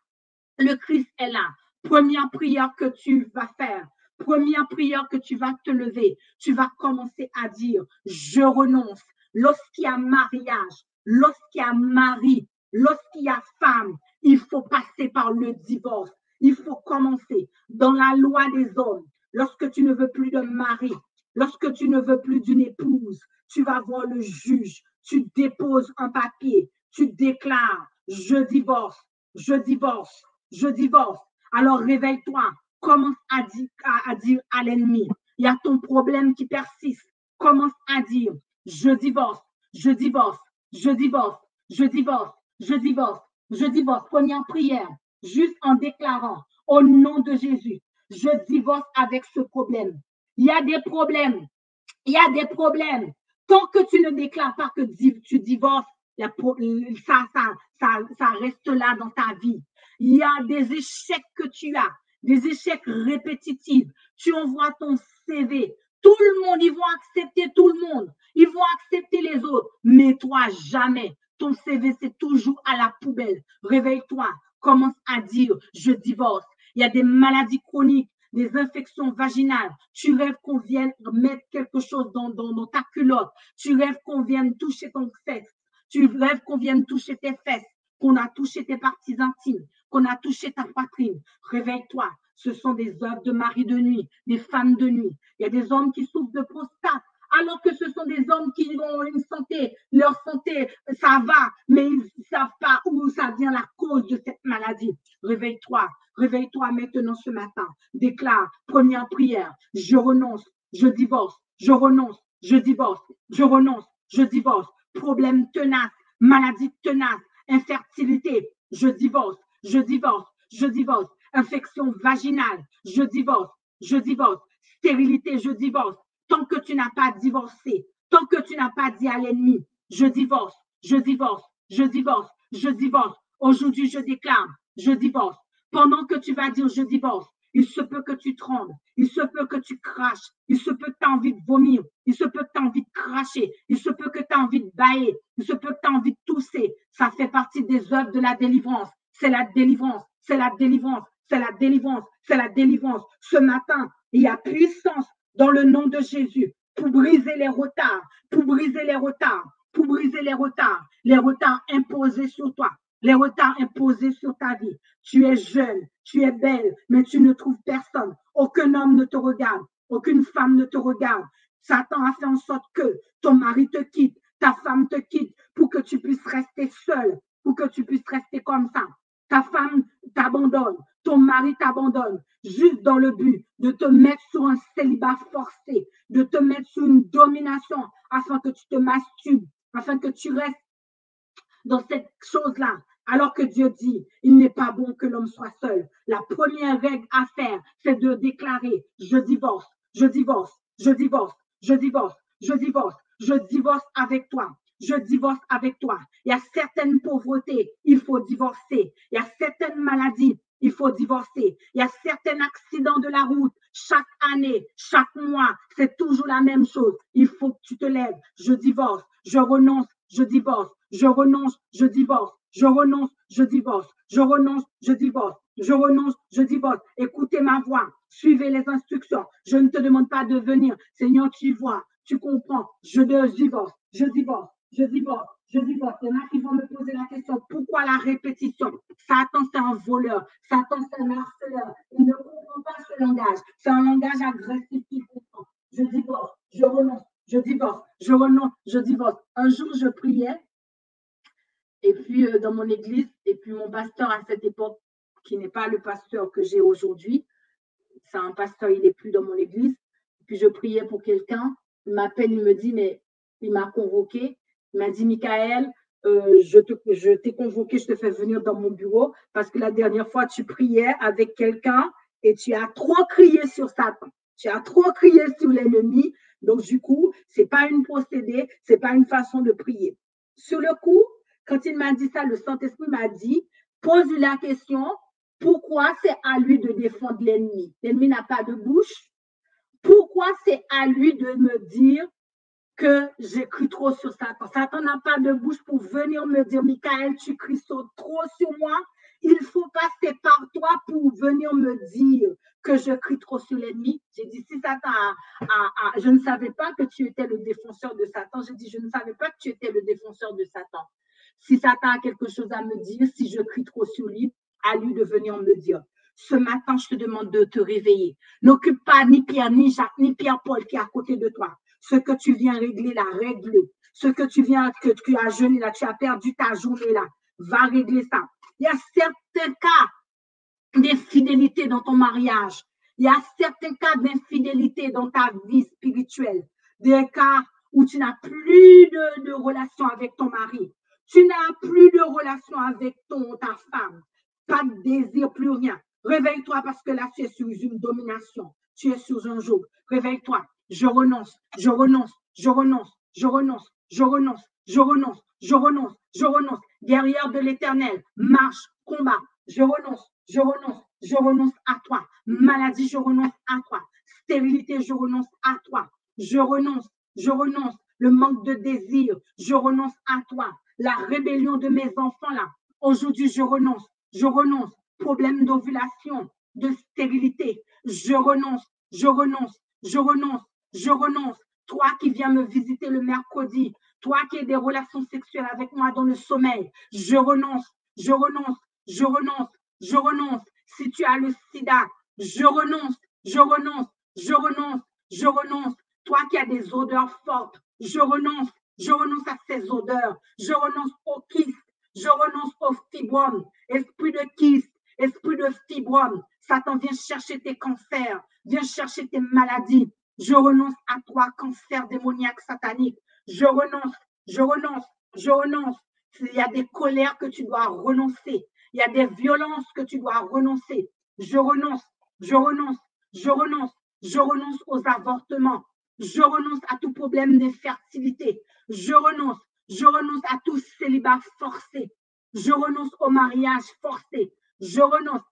Le Christ est là. Première prière que tu vas faire. Première prière que tu vas te lever, tu vas commencer à dire, je renonce. Lorsqu'il y a mariage, lorsqu'il y a mari, lorsqu'il y a femme, il faut passer par le divorce. Il faut commencer dans la loi des hommes. Lorsque tu ne veux plus de mari, lorsque tu ne veux plus d'une épouse, tu vas voir le juge, tu déposes un papier, tu déclares, je divorce, je divorce, je divorce. Alors réveille-toi. Commence à dire à l'ennemi, il y a ton problème qui persiste. Commence à dire, je divorce, je divorce, je divorce, je divorce, je divorce, je divorce. Première prière, juste en déclarant, au nom de Jésus, je divorce avec ce problème. Il y a des problèmes, il y a des problèmes. Tant que tu ne déclares pas que tu divorces, ça reste là dans ta vie. Il y a des échecs que tu as. Des échecs répétitifs. Tu envoies ton CV. Tout le monde, ils vont accepter tout le monde. Ils vont accepter les autres. Mais toi, jamais. Ton CV, c'est toujours à la poubelle. Réveille-toi. Commence à dire, je divorce. Il y a des maladies chroniques, des infections vaginales. Tu rêves qu'on vienne mettre quelque chose dans ta culotte. Tu rêves qu'on vienne toucher ton sexe. Tu rêves qu'on vienne toucher tes fesses, qu'on a touché tes parties intimes, qu'on a touché ta poitrine. Réveille-toi. Ce sont des œuvres de mari de nuit, des femmes de nuit. Il y a des hommes qui souffrent de prostate, alors que ce sont des hommes qui ont une santé. Leur santé, ça va, mais ils ne savent pas où ça vient la cause de cette maladie. Réveille-toi. Réveille-toi maintenant ce matin. Déclare, première prière, je renonce, je divorce, je renonce, je divorce, je renonce, je divorce. Problème tenace, maladie tenace, infertilité, je divorce, je divorce, je divorce. Infection vaginale, je divorce, je divorce. Stérilité, je divorce. Tant que tu n'as pas divorcé, tant que tu n'as pas dit à l'ennemi, je divorce, je divorce, je divorce, je divorce. Aujourd'hui, je déclare, je divorce. Pendant que tu vas dire je divorce, il se peut que tu trembles, il se peut que tu craches, il se peut que tu as envie de vomir, il se peut que tu as envie de cracher, il se peut que tu as envie de bailler, il se peut que tu as envie de tousser. Ça fait partie des œuvres de la délivrance. C'est la délivrance, c'est la délivrance, c'est la délivrance, c'est la délivrance. Ce matin, il y a puissance dans le nom de Jésus pour briser les retards, pour briser les retards, pour briser les retards imposés sur toi, les retards imposés sur ta vie. Tu es jeune, tu es belle, mais tu ne trouves personne. Aucun homme ne te regarde, aucune femme ne te regarde. Satan a fait en sorte que ton mari te quitte, ta femme te quitte pour que tu puisses rester seule, pour que tu puisses rester comme ça. Ta femme t'abandonne, ton mari t'abandonne, juste dans le but de te mettre sur un célibat forcé, de te mettre sur une domination afin que tu te masturbes, afin que tu restes dans cette chose-là. Alors que Dieu dit, il n'est pas bon que l'homme soit seul. La première règle à faire, c'est de déclarer, je divorce, je divorce, je divorce, je divorce, je divorce, je divorce avec toi. Je divorce avec toi. Il y a certaines pauvretés, il faut divorcer. Il y a certaines maladies, il faut divorcer. Il y a certains accidents de la route. Chaque année, chaque mois, c'est toujours la même chose. Il faut que tu te lèves. Je divorce, je renonce, je divorce, je renonce, je divorce, je renonce, je divorce, je renonce, je divorce, je renonce, je divorce. Écoutez ma voix, suivez les instructions. Je ne te demande pas de venir. Seigneur, tu vois, tu comprends. Je divorce, je divorce. Je divorce, je divorce. Il y en a qui vont me poser la question, pourquoi la répétition? Satan, c'est un voleur. Satan, c'est un harceleur. Il ne comprend pas ce langage. C'est un langage agressif qu'il comprend. Je divorce, je renonce, je divorce, je renonce, je divorce. Un jour, je priais, et puis dans mon église, et puis mon pasteur à cette époque, qui n'est pas le pasteur que j'ai aujourd'hui, c'est un pasteur, il n'est plus dans mon église. Et puis je priais pour quelqu'un, il m'appelle, il me dit, mais il m'a convoqué. Il m'a dit, Michael, je t'ai convoqué, je te fais venir dans mon bureau parce que la dernière fois, tu priais avec quelqu'un et tu as trop crié sur Satan. Tu as trop crié sur l'ennemi. Donc, du coup, ce n'est pas une procédé, ce n'est pas une façon de prier. Sur le coup, quand il m'a dit ça, le Saint-Esprit m'a dit, pose-lui la question, pourquoi c'est à lui de défendre l'ennemi? L'ennemi n'a pas de bouche. Pourquoi c'est à lui de me dire que j'écris trop sur Satan? Satan n'a pas de bouche pour venir me dire, Michael, tu cries trop sur moi. Il faut passer par toi pour venir me dire que je crie trop sur l'ennemi. J'ai dit, si Satan je ne savais pas que tu étais le défenseur de Satan. J'ai dit, je ne savais pas que tu étais le défenseur de Satan. Si Satan a quelque chose à me dire, si je crie trop sur lui, à lui de venir me dire. Ce matin, je te demande de te réveiller. N'occupe pas ni Pierre, ni Jacques, ni Pierre-Paul qui est à côté de toi. Ce que tu viens régler là, règle-le. Ce que tu as jeûné là, tu as perdu ta journée là, va régler ça. Il y a certains cas d'infidélité dans ton mariage. Il y a certains cas d'infidélité dans ta vie spirituelle. Des cas où tu n'as plus de relation avec ton mari. Tu n'as plus de relation avec ta femme. Pas de désir, plus rien. Réveille-toi parce que là, tu es sur une domination. Tu es sur un joug. Réveille-toi. Je renonce, je renonce, je renonce, je renonce, je renonce, je renonce, je renonce, je renonce. Guerrière de l'Éternel, marche, combat. Je renonce, je renonce, je renonce à toi. Maladie, je renonce à toi. Stérilité, je renonce à toi. Je renonce, je renonce. Le manque de désir, je renonce à toi. La rébellion de mes enfants là, aujourd'hui, je renonce, je renonce. Problème d'ovulation, de stérilité, je renonce, je renonce, je renonce. Je renonce. Toi qui viens me visiter le mercredi, toi qui as des relations sexuelles avec moi dans le sommeil, je renonce, je renonce, je renonce, je renonce. Si tu as le sida, je renonce, je renonce, je renonce, je renonce. Toi qui as des odeurs fortes, je renonce à ces odeurs. Je renonce au kyste, je renonce au fibrome. Esprit de kyste, esprit de fibrome. Satan vient chercher tes cancers, vient chercher tes maladies. Je renonce à toi, cancer démoniaque satanique. Je renonce, je renonce, je renonce. Il y a des colères que tu dois renoncer. Il y a des violences que tu dois renoncer. Je renonce, je renonce, je renonce, je renonce aux avortements. Je renonce à tout problème d'infertilité. Je renonce, Je renonce à tout célibat forcé. Je renonce au mariage forcé. Je renonce,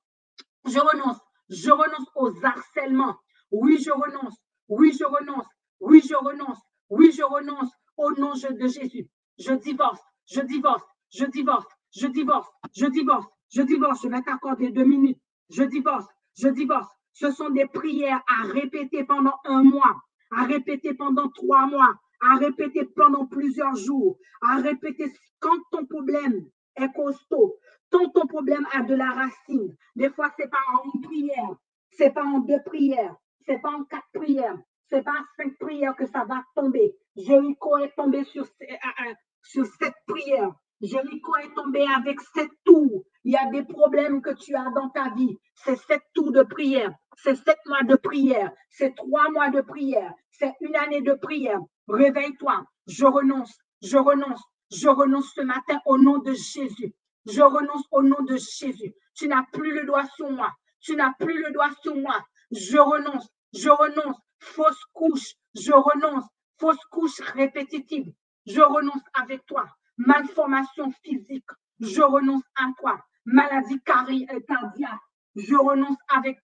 je renonce, je renonce aux harcèlements. Oui, je renonce. Oui, je renonce. Oui, je renonce. Oui, je renonce au nom de Jésus. Je divorce, je divorce, je divorce, je divorce, je divorce, je divorce. Je vais t'accorder 2 minutes. Je divorce, je divorce. Ce sont des prières à répéter pendant 1 mois, à répéter pendant 3 mois, à répéter pendant plusieurs jours, à répéter quand ton problème est costaud, quand ton problème a de la racine. Des fois, ce n'est pas en une prière, ce n'est pas en 2 prières, ce n'est pas en 4 prières, ce n'est pas en 5 prières que ça va tomber. Jéricho est tombé sur 7 prières. Jéricho est tombé avec 7 tours. Il y a des problèmes que tu as dans ta vie. C'est 7 tours de prière. C'est 7 mois de prière. C'est 3 mois de prière. C'est 1 année de prière. Réveille-toi. Je renonce. Je renonce. Je renonce ce matin au nom de Jésus. Je renonce au nom de Jésus. Tu n'as plus le doigt sur moi. Tu n'as plus le doigt sur moi. Je renonce. Je renonce. Fausse couche. Je renonce. Fausse couche répétitive. Je renonce avec toi. Malformation physique. Je renonce à toi. Maladie cardiaque. Je renonce avec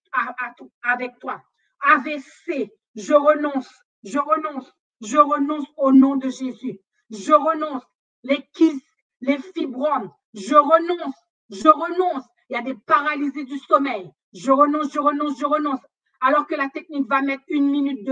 toi. AVC. Je renonce. Je renonce. Je renonce au nom de Jésus. Je renonce. Les kystes, les fibromes. Je renonce. Je renonce. Il y a des paralysies du sommeil. Je renonce, je renonce, je renonce. Alors que la technique va mettre 1 minute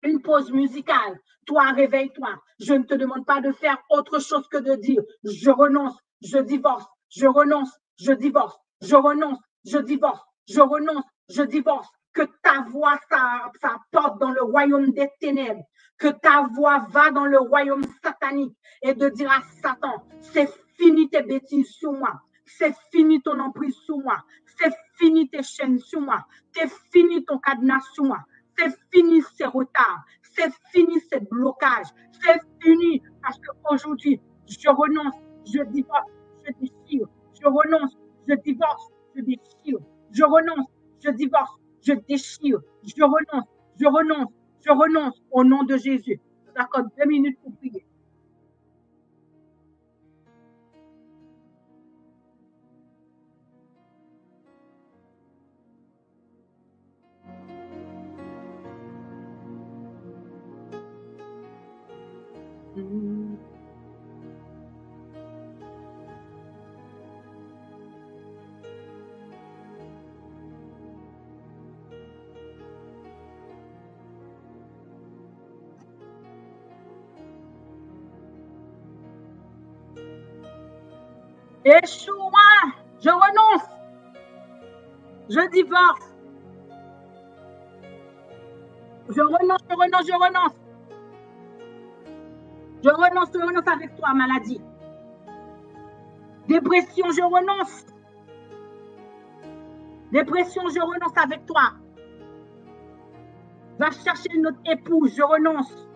une pause musicale. Toi, réveille-toi. Je ne te demande pas de faire autre chose que de dire je renonce, je divorce, je renonce, je divorce, je renonce, je divorce, je renonce, je divorce. Que ta voix, ça porte dans le royaume des ténèbres. Que ta voix va dans le royaume satanique et de dire à Satan, c'est fini tes bêtises sur moi. C'est fini ton emprise sur moi. C'est fini tes chaînes sur moi. C'est fini ton cadenas sur moi. C'est fini ces retards. C'est fini ces blocages. C'est fini parce qu'aujourd'hui, je renonce, je divorce, je déchire. Je renonce, je divorce, je déchire. Je renonce, je divorce, je déchire. Je renonce, je renonce, je renonce au nom de Jésus. Je t'accorde 2 minutes pour prier. Yeshua, je renonce. Je divorce. Je renonce, je renonce, je renonce. Je renonce avec toi, maladie. Dépression, je renonce. Dépression, je renonce avec toi. Va chercher une autre épouse, je renonce.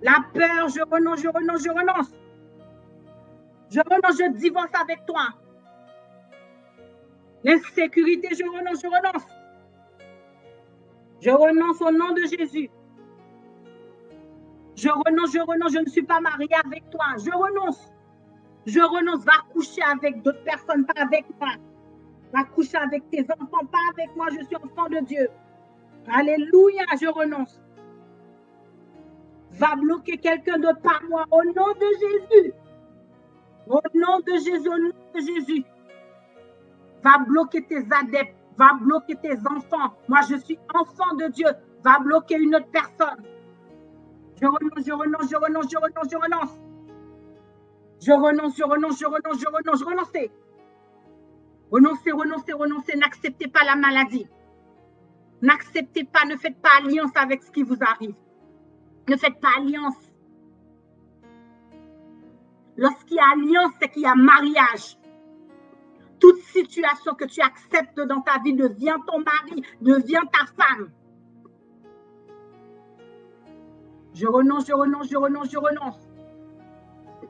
La peur, je renonce, je renonce, je renonce. Je renonce, je divorce avec toi. L'insécurité, je renonce, je renonce. Je renonce au nom de Jésus. Je renonce, je ne suis pas mariée avec toi. Je renonce. Je renonce, va coucher avec d'autres personnes, pas avec moi. Va coucher avec tes enfants, pas avec moi, je suis enfant de Dieu. Alléluia, je renonce. Va bloquer quelqu'un d'autre par moi au nom de Jésus. Au nom de Jésus, au nom de Jésus. Va bloquer tes adeptes, va bloquer tes enfants. Moi, je suis enfant de Dieu. Va bloquer une autre personne. Je renonce, je renonce, je renonce, je renonce, je renonce. Je renonce, je renonce, je renonce, je renonce, renoncez. Renoncez, renoncez, renoncez. N'acceptez pas la maladie. N'acceptez pas, ne faites pas alliance avec ce qui vous arrive. Ne faites pas alliance. Lorsqu'il y a alliance, c'est qu'il y a mariage. Toute situation que tu acceptes dans ta vie devient ton mari, devient ta femme. Je renonce, je renonce, je renonce, je renonce.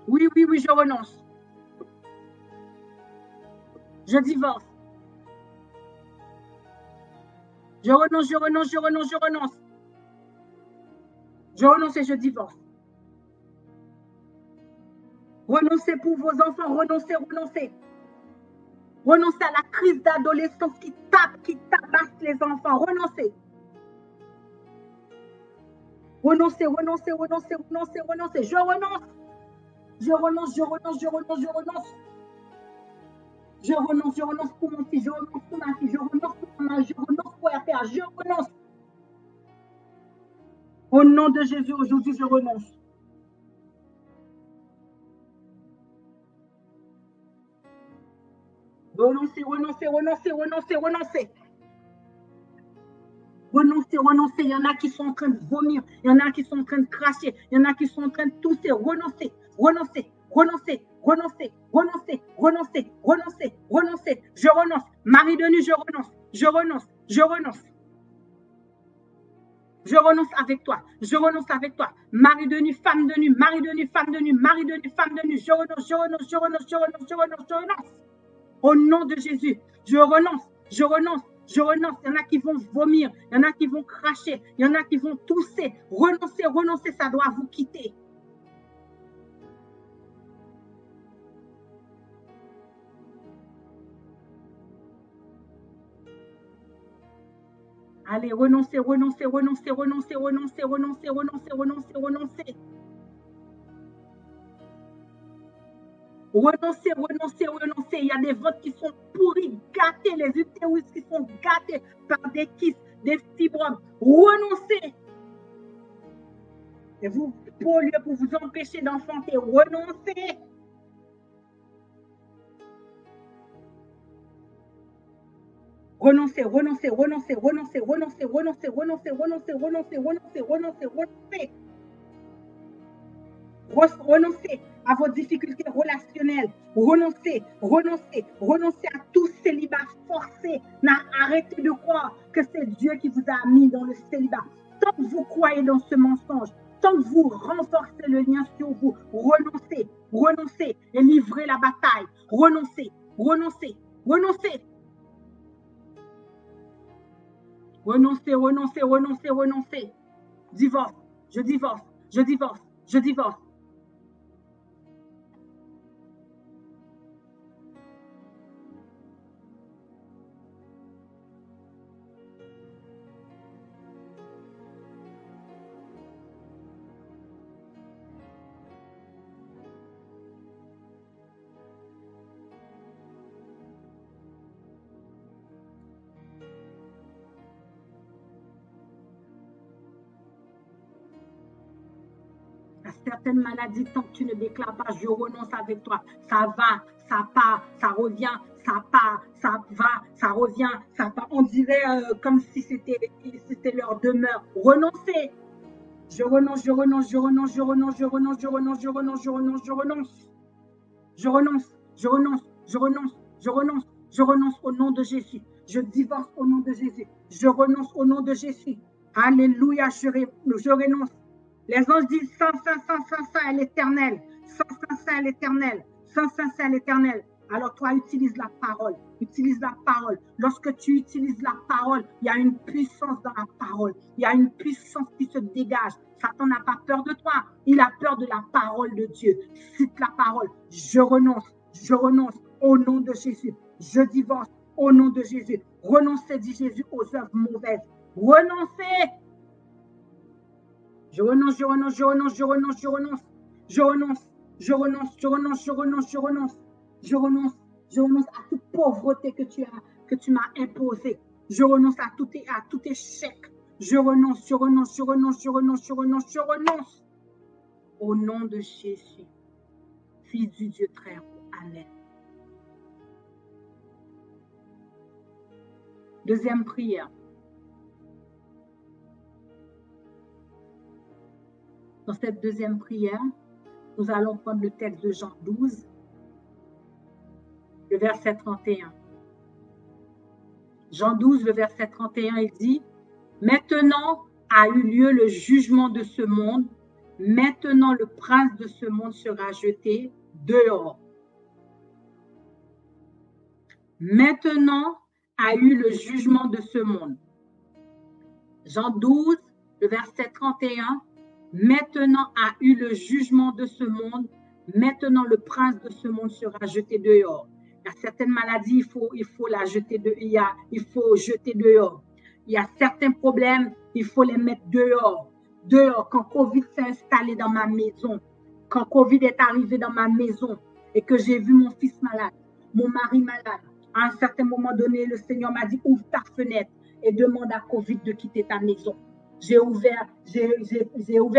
Oui, oui, oui, je renonce. Je divorce. Je renonce, je renonce, je renonce, je renonce. Je renonce et je divorce. Renoncez pour vos enfants. Renoncez, renoncez. Renoncez à la crise d'adolescence qui tabasse les enfants. Renoncez. Renoncez, renoncez, renoncez, renoncez, renoncez. Je renonce. Je renonce, je renonce, je renonce, je renonce. Je renonce pour mon fils, je renonce pour ma fille, je renonce pour ma mère, je renonce pour la terre, je renonce. Au nom de Jésus, aujourd'hui, je renonce. Renoncez, renoncez, renoncez, renoncez, renoncez. Renoncez, renoncez. Il y en a qui sont en train de vomir, il y en a qui sont en train de cracher, il y en a qui sont en train de tousser. Renoncez, renoncez, renoncez, renoncez, renoncez, renoncez, renoncez, renoncez. Je renonce. Mari de nuit, je renonce, je renonce, je renonce. Je renonce avec toi. Je renonce avec toi. Mari de nuit, femme de nuit, mari de nuit, femme de nuit, mari de nuit, femme de nuit. Je renonce, je renonce, je renonce, je renonce, je renonce, je renonce. Au nom de Jésus, je renonce, je renonce, je renonce. Il y en a qui vont vomir, il y en a qui vont cracher, il y en a qui vont tousser. Renoncez, renoncez, ça doit vous quitter. Allez, renoncez, renoncez, renoncez, renoncez, renoncez, renoncez, renoncez, renoncez, renoncez. Renoncez, renoncez, renoncez. Il y a des ventres qui sont pourris, gâtés, les utérus qui sont gâtés par des kystes, des fibromes. Renoncez. Et vous, pour vous empêcher d'enfanter, renoncez. Renoncez, renoncez, renoncez, renoncez, renoncez, renoncez, renoncez, renoncez, renoncez, renoncez, renoncez, renoncez. Renoncez à vos difficultés relationnelles. Renoncez, renoncez, renoncez à tout célibat forcé. Arrêtez de croire que c'est Dieu qui vous a mis dans le célibat. Tant que vous croyez dans ce mensonge, tant que vous renforcez le lien sur vous, renoncez, renoncez et livrez la bataille. Renoncez, renoncez, renoncez. Renoncez, renoncez, renoncez, renoncez. Divorce, je divorce, je divorce, je divorce. Certaines maladies, tant que tu ne déclares pas, je renonce avec toi. Ça va, ça part, ça revient, ça part, ça va, ça revient, ça part. On dirait comme si c'était leur demeure. Renoncez. Je renonce, je renonce, je renonce, je renonce, je renonce, je renonce, je renonce, je renonce, je renonce. Je renonce, je renonce, je renonce, je renonce, je renonce au nom de Jésus. Je divorce au nom de Jésus. Je renonce au nom de Jésus. Alléluia, je renonce. Les anges disent Saint, Saint, Saint, Saint, Saint est l'Éternel. Saint, Saint, Saint est l'Éternel. Saint, Saint, Saint est l'Éternel. Alors toi, utilise la parole. Utilise la parole. Lorsque tu utilises la parole, il y a une puissance dans la parole. Il y a une puissance qui se dégage. Satan n'a pas peur de toi. Il a peur de la parole de Dieu. Cite la parole. Je renonce au nom de Jésus. Je divorce au nom de Jésus. Renoncez, dit Jésus, aux œuvres mauvaises. Renoncez. Je renonce, je renonce, je renonce, je renonce, je renonce, je renonce, je renonce, je renonce, je renonce, je renonce, je renonce, je renonce à toute pauvreté que tu m'as imposée. Je renonce à tout échec. Je renonce, je renonce, je renonce, je renonce, je renonce, je renonce. Au nom de Jésus, Fils du Dieu très haut. Amen. Deuxième prière. Dans cette deuxième prière, nous allons prendre le texte de Jean 12, le verset 31. Jean 12, le verset 31, il dit « Maintenant a eu lieu le jugement de ce monde, maintenant le prince de ce monde sera jeté dehors. » Maintenant a eu le jugement de ce monde. Jean 12, le verset 31, maintenant a eu le jugement de ce monde, Maintenant, le prince de ce monde sera jeté dehors. Il y a certaines maladies, il faut la jeter il faut jeter dehors. Il y a certains problèmes, il faut les mettre dehors. Dehors, quand Covid s'est installé dans ma maison, quand Covid est arrivé dans ma maison et que j'ai vu mon fils malade, mon mari malade, à un certain moment donné, le Seigneur m'a dit, ouvre ta fenêtre et demande à Covid de quitter ta maison. J'ai ouvert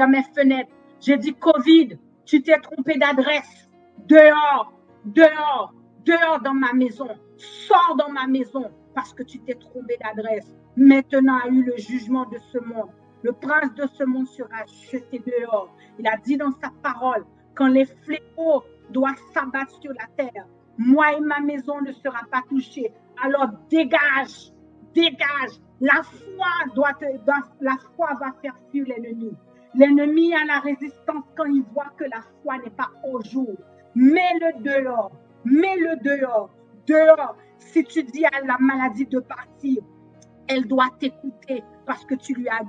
mes fenêtres. J'ai dit, Covid, tu t'es trompé d'adresse. Dehors, dehors, dehors dans ma maison. Sors dans ma maison parce que tu t'es trompé d'adresse. Maintenant a eu le jugement de ce monde. Le prince de ce monde sera jeté dehors. Il a dit dans sa parole, quand les fléaux doivent s'abattre sur la terre, moi et ma maison ne sera pas touchée. Alors dégage, dégage. La foi va faire fuir l'ennemi. L'ennemi a la résistance quand il voit que la foi n'est pas au jour. Mets-le dehors, mets-le dehors, dehors. Si tu dis à la maladie de partir, elle doit t'écouter parce que tu as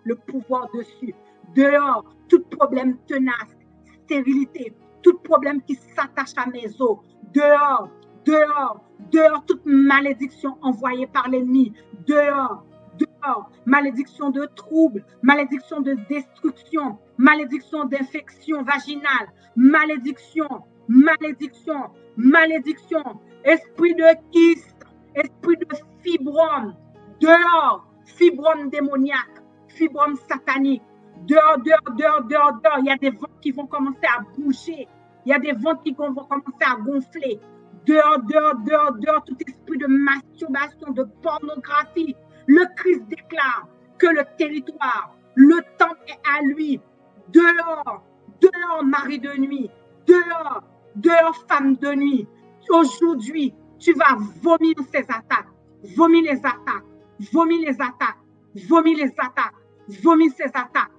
le pouvoir dessus. Dehors, tout problème tenace, stérilité, tout problème qui s'attache à mes os. Dehors, dehors, dehors, toute malédiction envoyée par l'ennemi. Dehors, dehors, malédiction de troubles, malédiction de destruction, malédiction d'infection vaginale, malédiction, malédiction, malédiction, esprit de kyste, esprit de fibrome, dehors, fibrome démoniaque, fibrome satanique, dehors, dehors, dehors, dehors, dehors. Il y a des vents qui vont commencer à bouger, il y a des vents qui vont commencer à gonfler. Dehors, dehors, dehors, dehors, tout esprit de masturbation, de pornographie. Le Christ déclare que le territoire, le temps est à lui. Dehors, dehors, mari de nuit. Dehors, dehors, femme de nuit. Aujourd'hui, tu vas vomir ces attaques. Vomis les attaques. Vomis les attaques. Vomis les attaques. Vomis ces attaques.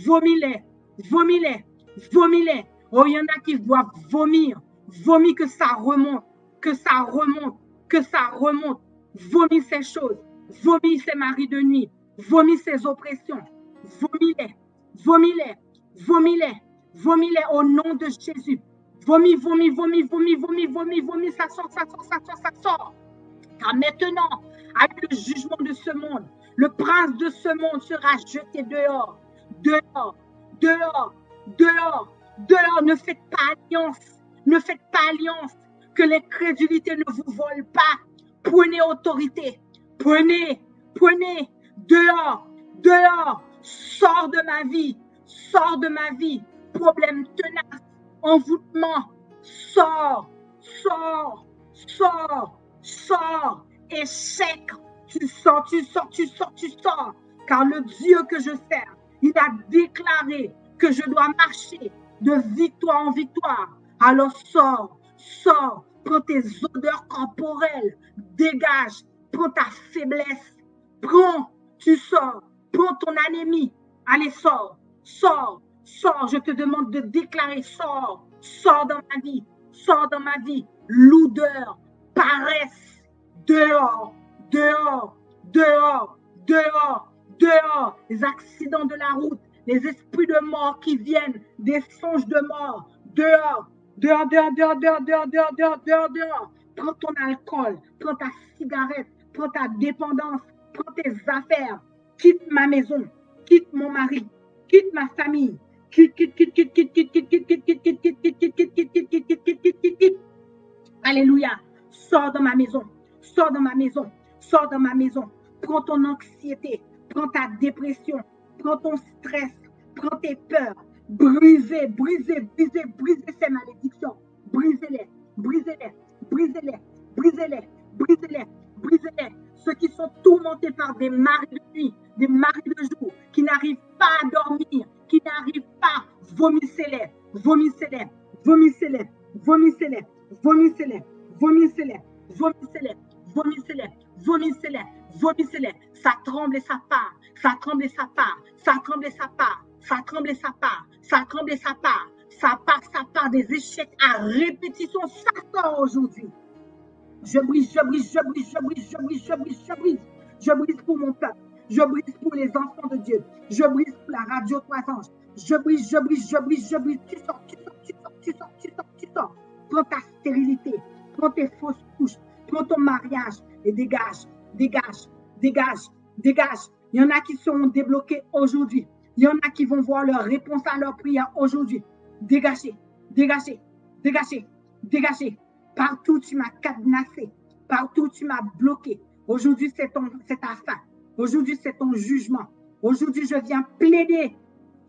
Vomis-les. Vomis-les. Vomis-les. Oh, il y en a qui doivent vomir. Vomis que ça remonte. Que ça remonte. Que ça remonte. Vomis ces choses. Vomis ces maris de nuit. Vomis ces oppressions. Vomis-les. Vomis-les. Vomis-les. Vomis-les au nom de Jésus. Vomis, vomis, vomis, vomis, vomis, vomis, vomis. Ça sort, ça sort, ça sort, ça sort. Car maintenant, avec le jugement de ce monde, le prince de ce monde sera jeté dehors. Dehors. Dehors. Dehors. Dehors. Ne faites pas alliance. Ne faites pas alliance. Que l'incrédulité ne vous vole pas. Prenez autorité. Prenez. Prenez. Dehors. Dehors. Sors de ma vie. Sors de ma vie. Problème tenace. Envoûtement. Sors. Sors. Sors. Sors. Échec. Tu sors, tu sors, tu sors, tu sors. Car le Dieu que je sers, il a déclaré que je dois marcher de victoire en victoire. Alors sors, sors, prends tes odeurs corporelles, dégage, prends ta faiblesse, prends, tu sors, prends ton anémie. Allez, sors, sors, sors, je te demande de déclarer, sors, sors dans ma vie, l'odeur, paresse, dehors, dehors, dehors, dehors, dehors, les accidents de la route, les esprits de mort qui viennent, des songes de mort, dehors, dehors, dehors, dehors, dehors, dehors, dehors, dehors, dehors, dehors. Prends ton alcool, prends ta cigarette, prends ta dépendance, prends tes affaires, quitte ma maison, quitte mon mari, quitte ma famille, quitte. Alléluia. Sors dans ma maison, sors dans ma maison, sors dans ma maison. Prends ton anxiété, prends ta dépression, prends ton stress, prends tes peurs. Brisez, brisez, brisez, brisez ces malédictions. Brisez-les, brisez-les, brisez-les, brisez-les, brisez-les, brisez-les. Ceux qui sont tourmentés par des maris de nuit, des maris de jour, qui n'arrivent pas à dormir, qui n'arrivent pas, vomissez-les, vomissez-les, vomissez-les, vomissez-les, vomissez-les, vomissez-les, vomissez-les, vomissez-les, vomissez-les, vomissez-les. Ça tremble et ça part, ça tremble et ça part, ça tremble et ça part, ça tremble et ça part, ça tremble et ça part, ça part des échecs à répétition, ça sort aujourd'hui. Je brise, je brise, je brise, je brise, je brise, je brise, je brise. Je brise pour mon peuple. Je brise pour les enfants de Dieu. Je brise pour la radio 3 anges. Je brise, je brise, je brise, je brise. Tu sors, tu sors, tu sors, tu sors, tu sors. Prends ta stérilité, prends tes fausses couches, prends ton mariage et dégage, dégage, dégage, dégage. Il y en a qui seront débloqués aujourd'hui. Il y en a qui vont voir leur réponse à leur prière aujourd'hui. Dégagez, dégagez, dégagez, dégagez. Partout tu m'as cadenassé, partout tu m'as bloqué. Aujourd'hui c'est ta fin. Aujourd'hui c'est ton jugement. Aujourd'hui je viens plaider.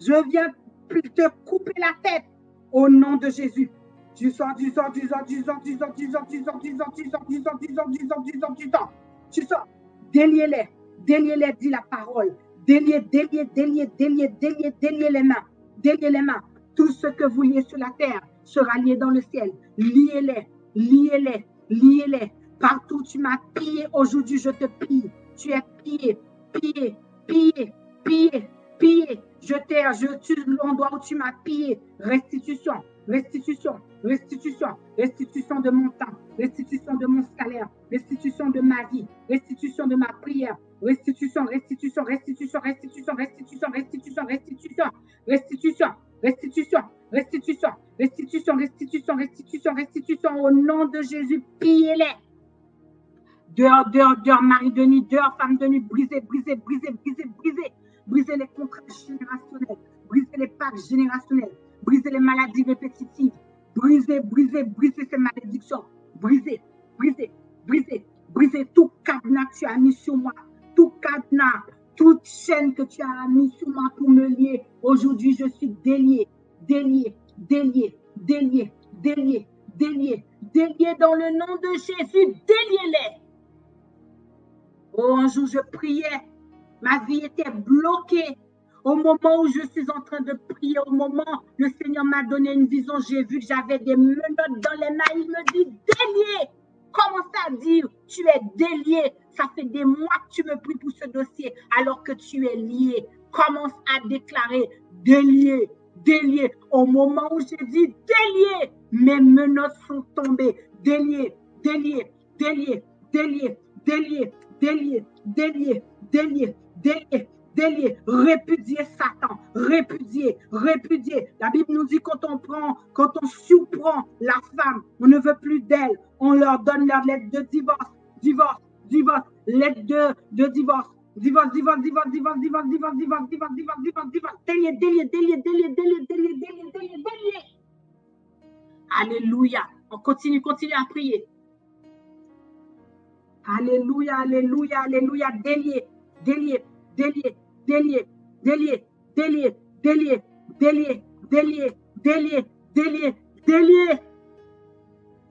Je viens te couper la tête au nom de Jésus. Tu sors, tu sors, tu sors, tu sors, tu sors, tu sors, tu sors, tu sors, tu sors, tu sors, tu sors, tu sors, tu sors, tu sors, tu sors. Déliez-les, déliez-les, dit la parole. Déliez, déliez, déliez, déliez, déliez, déliez les mains. Déliez les mains. Tout ce que vous liez sur la terre sera lié dans le ciel. Liez-les, liez-les, liez-les. Partout tu m'as pillé, aujourd'hui je te pille. Tu es pillé, pillé, pillé, pillé, pillé. Je tue l'endroit où tu m'as pillé. Restitution, restitution, restitution, restitution de mon temps, restitution de mon salaire, restitution de ma vie, restitution de ma prière, restitution, restitution, restitution, restitution, restitution, restitution, restitution, restitution, restitution, restitution, restitution, restitution, restitution, restitution, au nom de Jésus, pillez-les. Dehors, dehors, dehors, mari de nuit, dehors, femme de nuit, brisez, brisez, brisez, brisez, brisez, brisez les contrats générationnels, brisez les pactes générationnels, brisez les maladies répétitives, brisez, brisez, brisez ces malédictions, brisez, brisez, brisez, brisez tout cadenas que tu as mis sur moi, tout cadenas, toute chaîne que tu as mis sur moi pour me lier. Aujourd'hui, je suis délié, délié, délié, délié, délié, délié, délié dans le nom de Jésus, déliez-les. Oh, un jour, je priais, ma vie était bloquée. Au moment où je suis en train de prier, au moment où le Seigneur m'a donné une vision, j'ai vu que j'avais des menottes dans les mains. Il me dit, délié. Commence à dire, tu es délié. Ça fait des mois que tu me pries pour ce dossier alors que tu es lié. Commence à déclarer, délié, délié. Au moment où j'ai dit délié, mes menottes sont tombées. Délié, délié, délié, délié, délié, délié, délié, délié, délié. Délier, répudier Satan, répudier, répudier. La Bible nous dit quand on surprend la femme, on ne veut plus d'elle, on leur donne leur lettre de divorce, divorce, divorce, lettre de divorce, divorce, divorce, divorce, divorce, divorce, divorce, divorce, divorce, divorce, divorce, divorce, délier, délier, délier, délier, délier, délier, délier, délier, délier. Alléluia. On continue à prier. Alléluia, alléluia, alléluia, délier, délier, délier. Délié, délié, délié, délié, délié, délié, délié, délié, délié.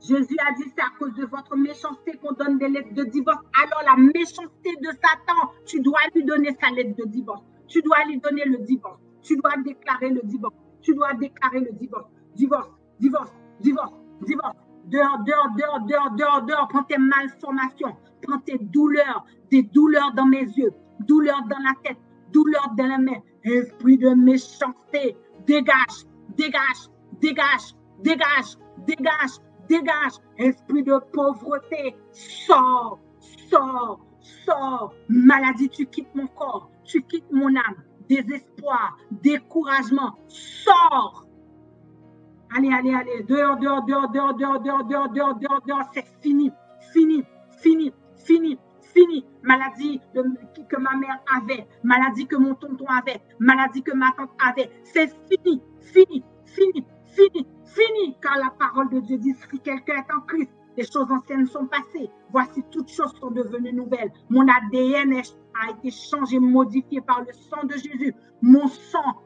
Jésus a dit, c'est à cause de votre méchanceté qu'on donne des lettres de divorce. Alors la méchanceté de Satan, tu dois lui donner sa lettre de divorce. Tu dois lui donner le divorce. Tu dois déclarer le divorce. Tu dois déclarer le divorce. Divorce, divorce, divorce, divorce. Dehors, dehors, dehors, dehors, dehors, dehors. Prends tes malformations. Prends tes douleurs. Des douleurs dans mes yeux. Douleurs dans la tête. Douleur dans la main, esprit de méchanceté, dégage, dégage, dégage, dégage, dégage, dégage, esprit de pauvreté, sors, sors, sors, maladie, tu quittes mon corps, tu quittes mon âme, désespoir, découragement, sors. Allez, allez, allez, dehors, dehors, dehors, dehors, dehors, dehors, dehors, dehors, dehors, dehors, c'est fini, fini, fini, fini. Fini, maladie que ma mère avait, maladie que mon tonton avait, maladie que ma tante avait. C'est fini, fini, fini, fini, fini. Car la parole de Dieu dit, si quelqu'un est en Christ, les choses anciennes sont passées. Voici, toutes choses sont devenues nouvelles. Mon ADN a été changé, modifié par le sang de Jésus. Mon sang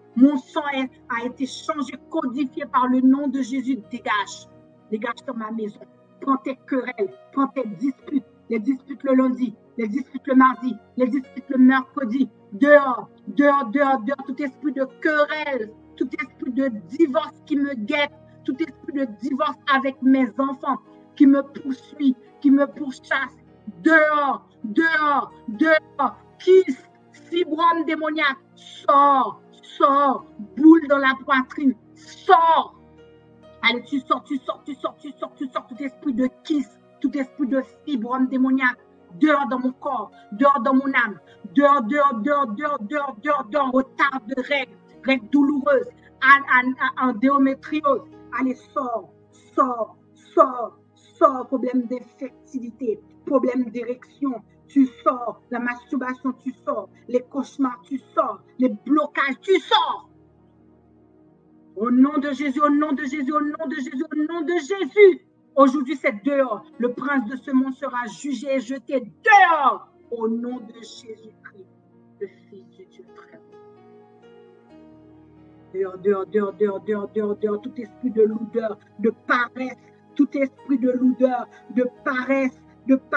a été changé, codifié par le nom de Jésus. Dégage, dégage sur ma maison. Prends tes querelles, prends tes disputes. Les disputes le lundi, les disputes le mardi, les disputes le mercredi, dehors, dehors, dehors, dehors, tout esprit de querelle, tout esprit de divorce qui me guette, tout esprit de divorce avec mes enfants qui me poursuit, qui me pourchasse, dehors, dehors, dehors, kyste, fibrome démoniaque, sors, sors, boule dans la poitrine, sors. Allez, tu sors, tu sors, tu sors, tu sors, tu sors, tout esprit de kyste, tout esprit de fibrome démoniaque, dehors dans mon corps, dehors dans mon âme, dehors, dehors, dehors, dehors, dehors, dehors, dehors, retard de règles, règles douloureuses, endométriose, Allez, sors, sors, sors, sors, problème d'infertilité, problème d'érection, tu sors, la masturbation, tu sors, les cauchemars, tu sors, les blocages, tu sors. Au nom de Jésus, au nom de Jésus, au nom de Jésus, au nom de Jésus. Aujourd'hui, c'est dehors. Le prince de ce monde sera jugé et jeté dehors. Au nom de Jésus-Christ, le Fils de Dieu très haut. Dehors, dehors, dehors, dehors, dehors, dehors, dehors, tout esprit de lourdeur, de paresse, tout esprit de lourdeur, de paresse, dehors,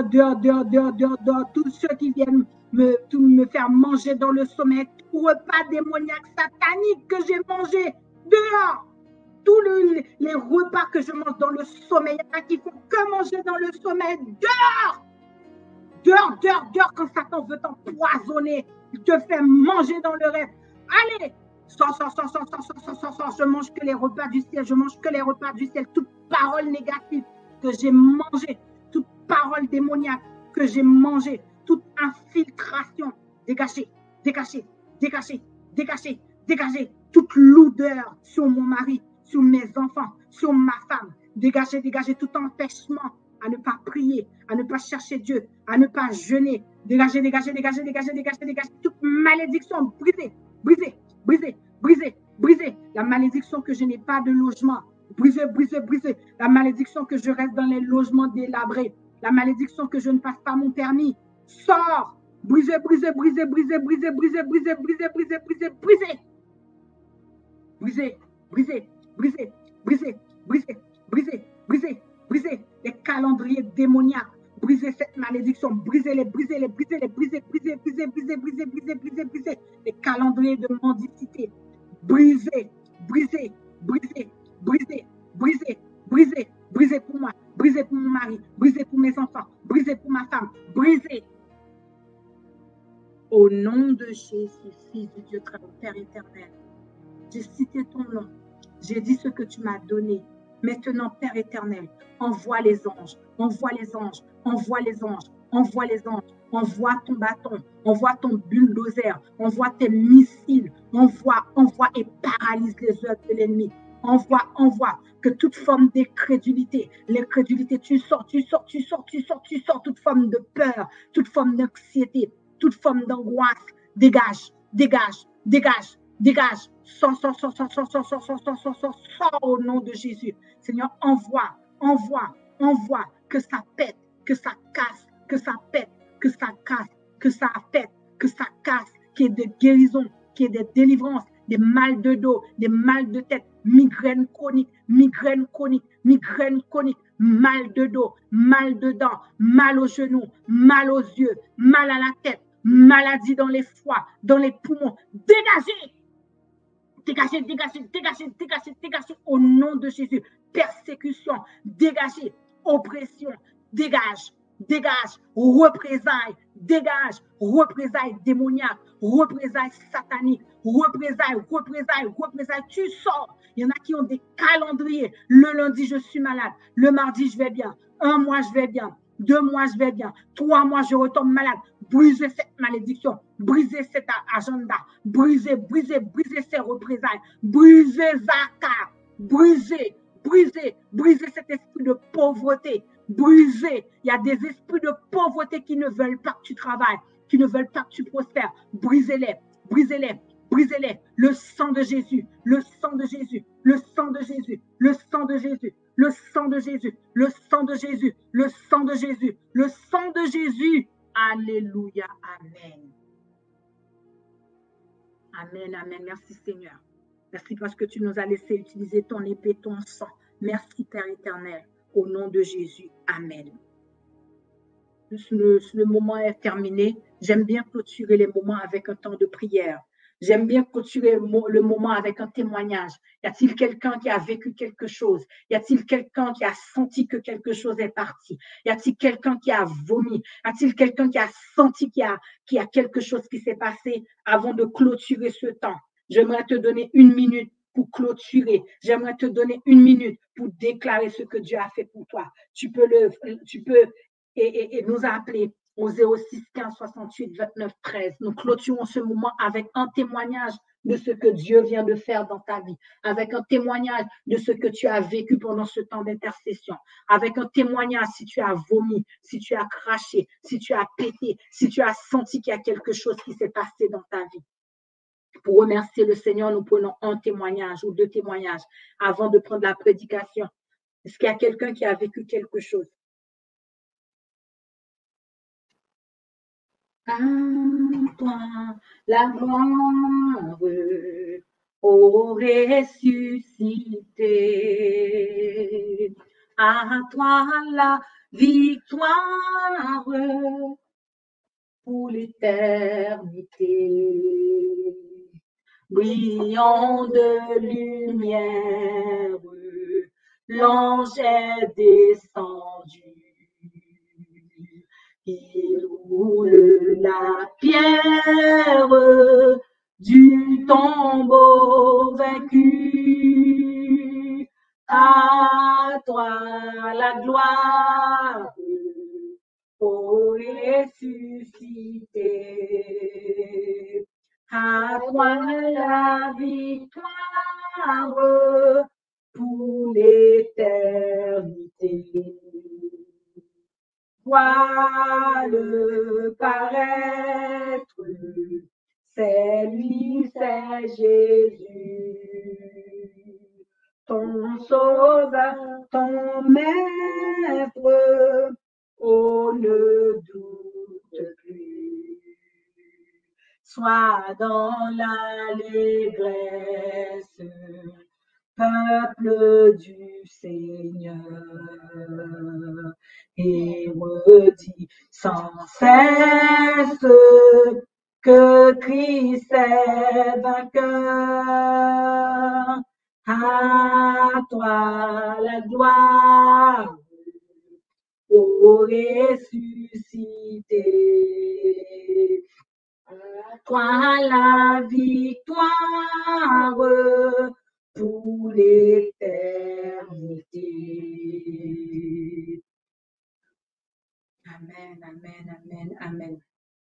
dehors, dehors, dehors, dehors, dehors, tous ceux qui viennent me faire manger dans le sommeil, tout repas démoniaque, satanique que j'ai mangé, dehors, tous les repas que je mange dans le sommeil, il y en a qui font que manger dans le sommeil, dehors, dehors, dehors, dehors, quand Satan veut t'empoisonner, il te fait manger dans le rêve, allez, sors, je mange que les repas du ciel, je mange que les repas du ciel, toute parole négative que j'ai mangée, toute parole démoniaque que j'ai mangée, toute infiltration, dégagez, dégagez, dégagez, dégagez, dégagez, toute lourdeur sur mon mari, sur mes enfants, sur ma femme, dégagez, dégagez tout empêchement à ne pas prier, à ne pas chercher Dieu, à ne pas jeûner, dégagez, dégagez, dégagez, dégagez, dégagez, dégagez, toute malédiction, brisez, brisez, brisez, brisez, brisez, la malédiction que je n'ai pas de logement, brisez, brisez, brisez, la malédiction que je reste dans les logements délabrés, la malédiction que je ne passe pas mon permis, sors, brisez, brisez, brisez, brisez, brisez, brisez, brisez, brisez, brisez, brisez, brisez, brisez, brisez, brisez, brisez, brisez, brisez, brisez, brisez, les calendriers démoniaques, brisez cette malédiction, brisez-les, brisez-les, brisez-les, brisez, brisez, brisez, brisez, brisez, brisez, brisez, brisez, les calendriers de mendicité, brisez, brisez, brisez, brisez, brisez, brisez, brisez pour moi, brisez pour mon mari, brisez pour mes enfants, brisez pour ma femme, brisez. Au nom de Jésus, Fils de Dieu très haut, Père éternel, j'ai cité ton nom, j'ai dit ce que tu m'as donné. Maintenant, Père éternel, envoie les anges, envoie les anges, envoie les anges, envoie les anges, envoie ton bâton, envoie ton bulldozer, envoie tes missiles, envoie et paralyse les œuvres de l'ennemi. Envoie, que toute forme d'incrédulité, l'incrédulité, tu sors, toute forme de peur, toute forme d'anxiété, toute forme d'angoisse, dégage, dégage, dégage, dégage, sors au nom de Jésus. Seigneur, envoie, que ça pète, que ça casse, que ça pète, que ça casse, que ça pète, que ça casse, qu'il y ait des guérisons, qu'il y ait des délivrances, des mal de dos, des mal de tête, migraine chronique, mal de dos, mal de dents, mal aux genoux, mal aux yeux, mal à la tête, maladie dans les foies, dans les poumons, dégagez! Dégagez, dégagez, dégagez, dégagez, dégagez au nom de Jésus. Persécution, dégagez. Oppression, dégage, dégage. Représailles, dégage. Représailles démoniaques, représailles sataniques, représailles. Tu sors. Il y en a qui ont des calendriers. Le lundi, je suis malade. Le mardi, je vais bien. 1 mois, je vais bien. 2 mois, je vais bien. 3 mois, je retombe malade. Brisez cette malédiction. Brisez cet agenda. Brisez ces représailles. Brisez Zaka. Brisez cet esprit de pauvreté. Brisez. Il y a des esprits de pauvreté qui ne veulent pas que tu travailles, qui ne veulent pas que tu prospères. Brisez-les. Le sang de Jésus. Le sang de Jésus. Le sang de Jésus. Le sang de Jésus. Le sang de Jésus. Le sang de Jésus. Le sang de Jésus. Le sang de Jésus. Alléluia. Amen. Amen, amen. Merci Seigneur. Merci parce que tu nous as laissé utiliser ton épée, ton sang. Merci Père éternel. Au nom de Jésus. Amen. Le moment est terminé. J'aime bien clôturer les moments avec un temps de prière. J'aime bien clôturer le moment avec un témoignage. Y a-t-il quelqu'un qui a vécu quelque chose? Y a-t-il quelqu'un qui a senti que quelque chose est parti? Y a-t-il quelqu'un qui a vomi? Y a-t-il quelqu'un qui a senti qu'il y a quelque chose qui s'est passé avant de clôturer ce temps? J'aimerais te donner 1 minute pour clôturer. J'aimerais te donner 1 minute pour déclarer ce que Dieu a fait pour toi. Tu peux nous appeler au 06 15 68 29 13. Nous clôturons ce moment avec un témoignage de ce que Dieu vient de faire dans ta vie, avec un témoignage de ce que tu as vécu pendant ce temps d'intercession, avec un témoignage si tu as vomi, si tu as craché, si tu as pété, si tu as senti qu'il y a quelque chose qui s'est passé dans ta vie. Pour remercier le Seigneur, nous prenons un témoignage ou deux témoignages avant de prendre la prédication. Est-ce qu'il y a quelqu'un qui a vécu quelque chose? À toi la gloire, ô ressuscité. À toi la victoire pour l'éternité. Brillant de lumière, l'ange est descendu. Il roule la pierre du tombeau vaincu. À toi la gloire, ô ressuscité. À toi la victoire pour l'éternité. Vois-le paraître, c'est lui, c'est Jésus, ton sauveur, ton maître, oh ne doute plus. Sois dans l'allégresse, peuple du Seigneur, et redis sans cesse que Christ est vainqueur. À toi la gloire, ô ressuscité. À toi la victoire pour l'éternité. Amen, amen, amen, amen.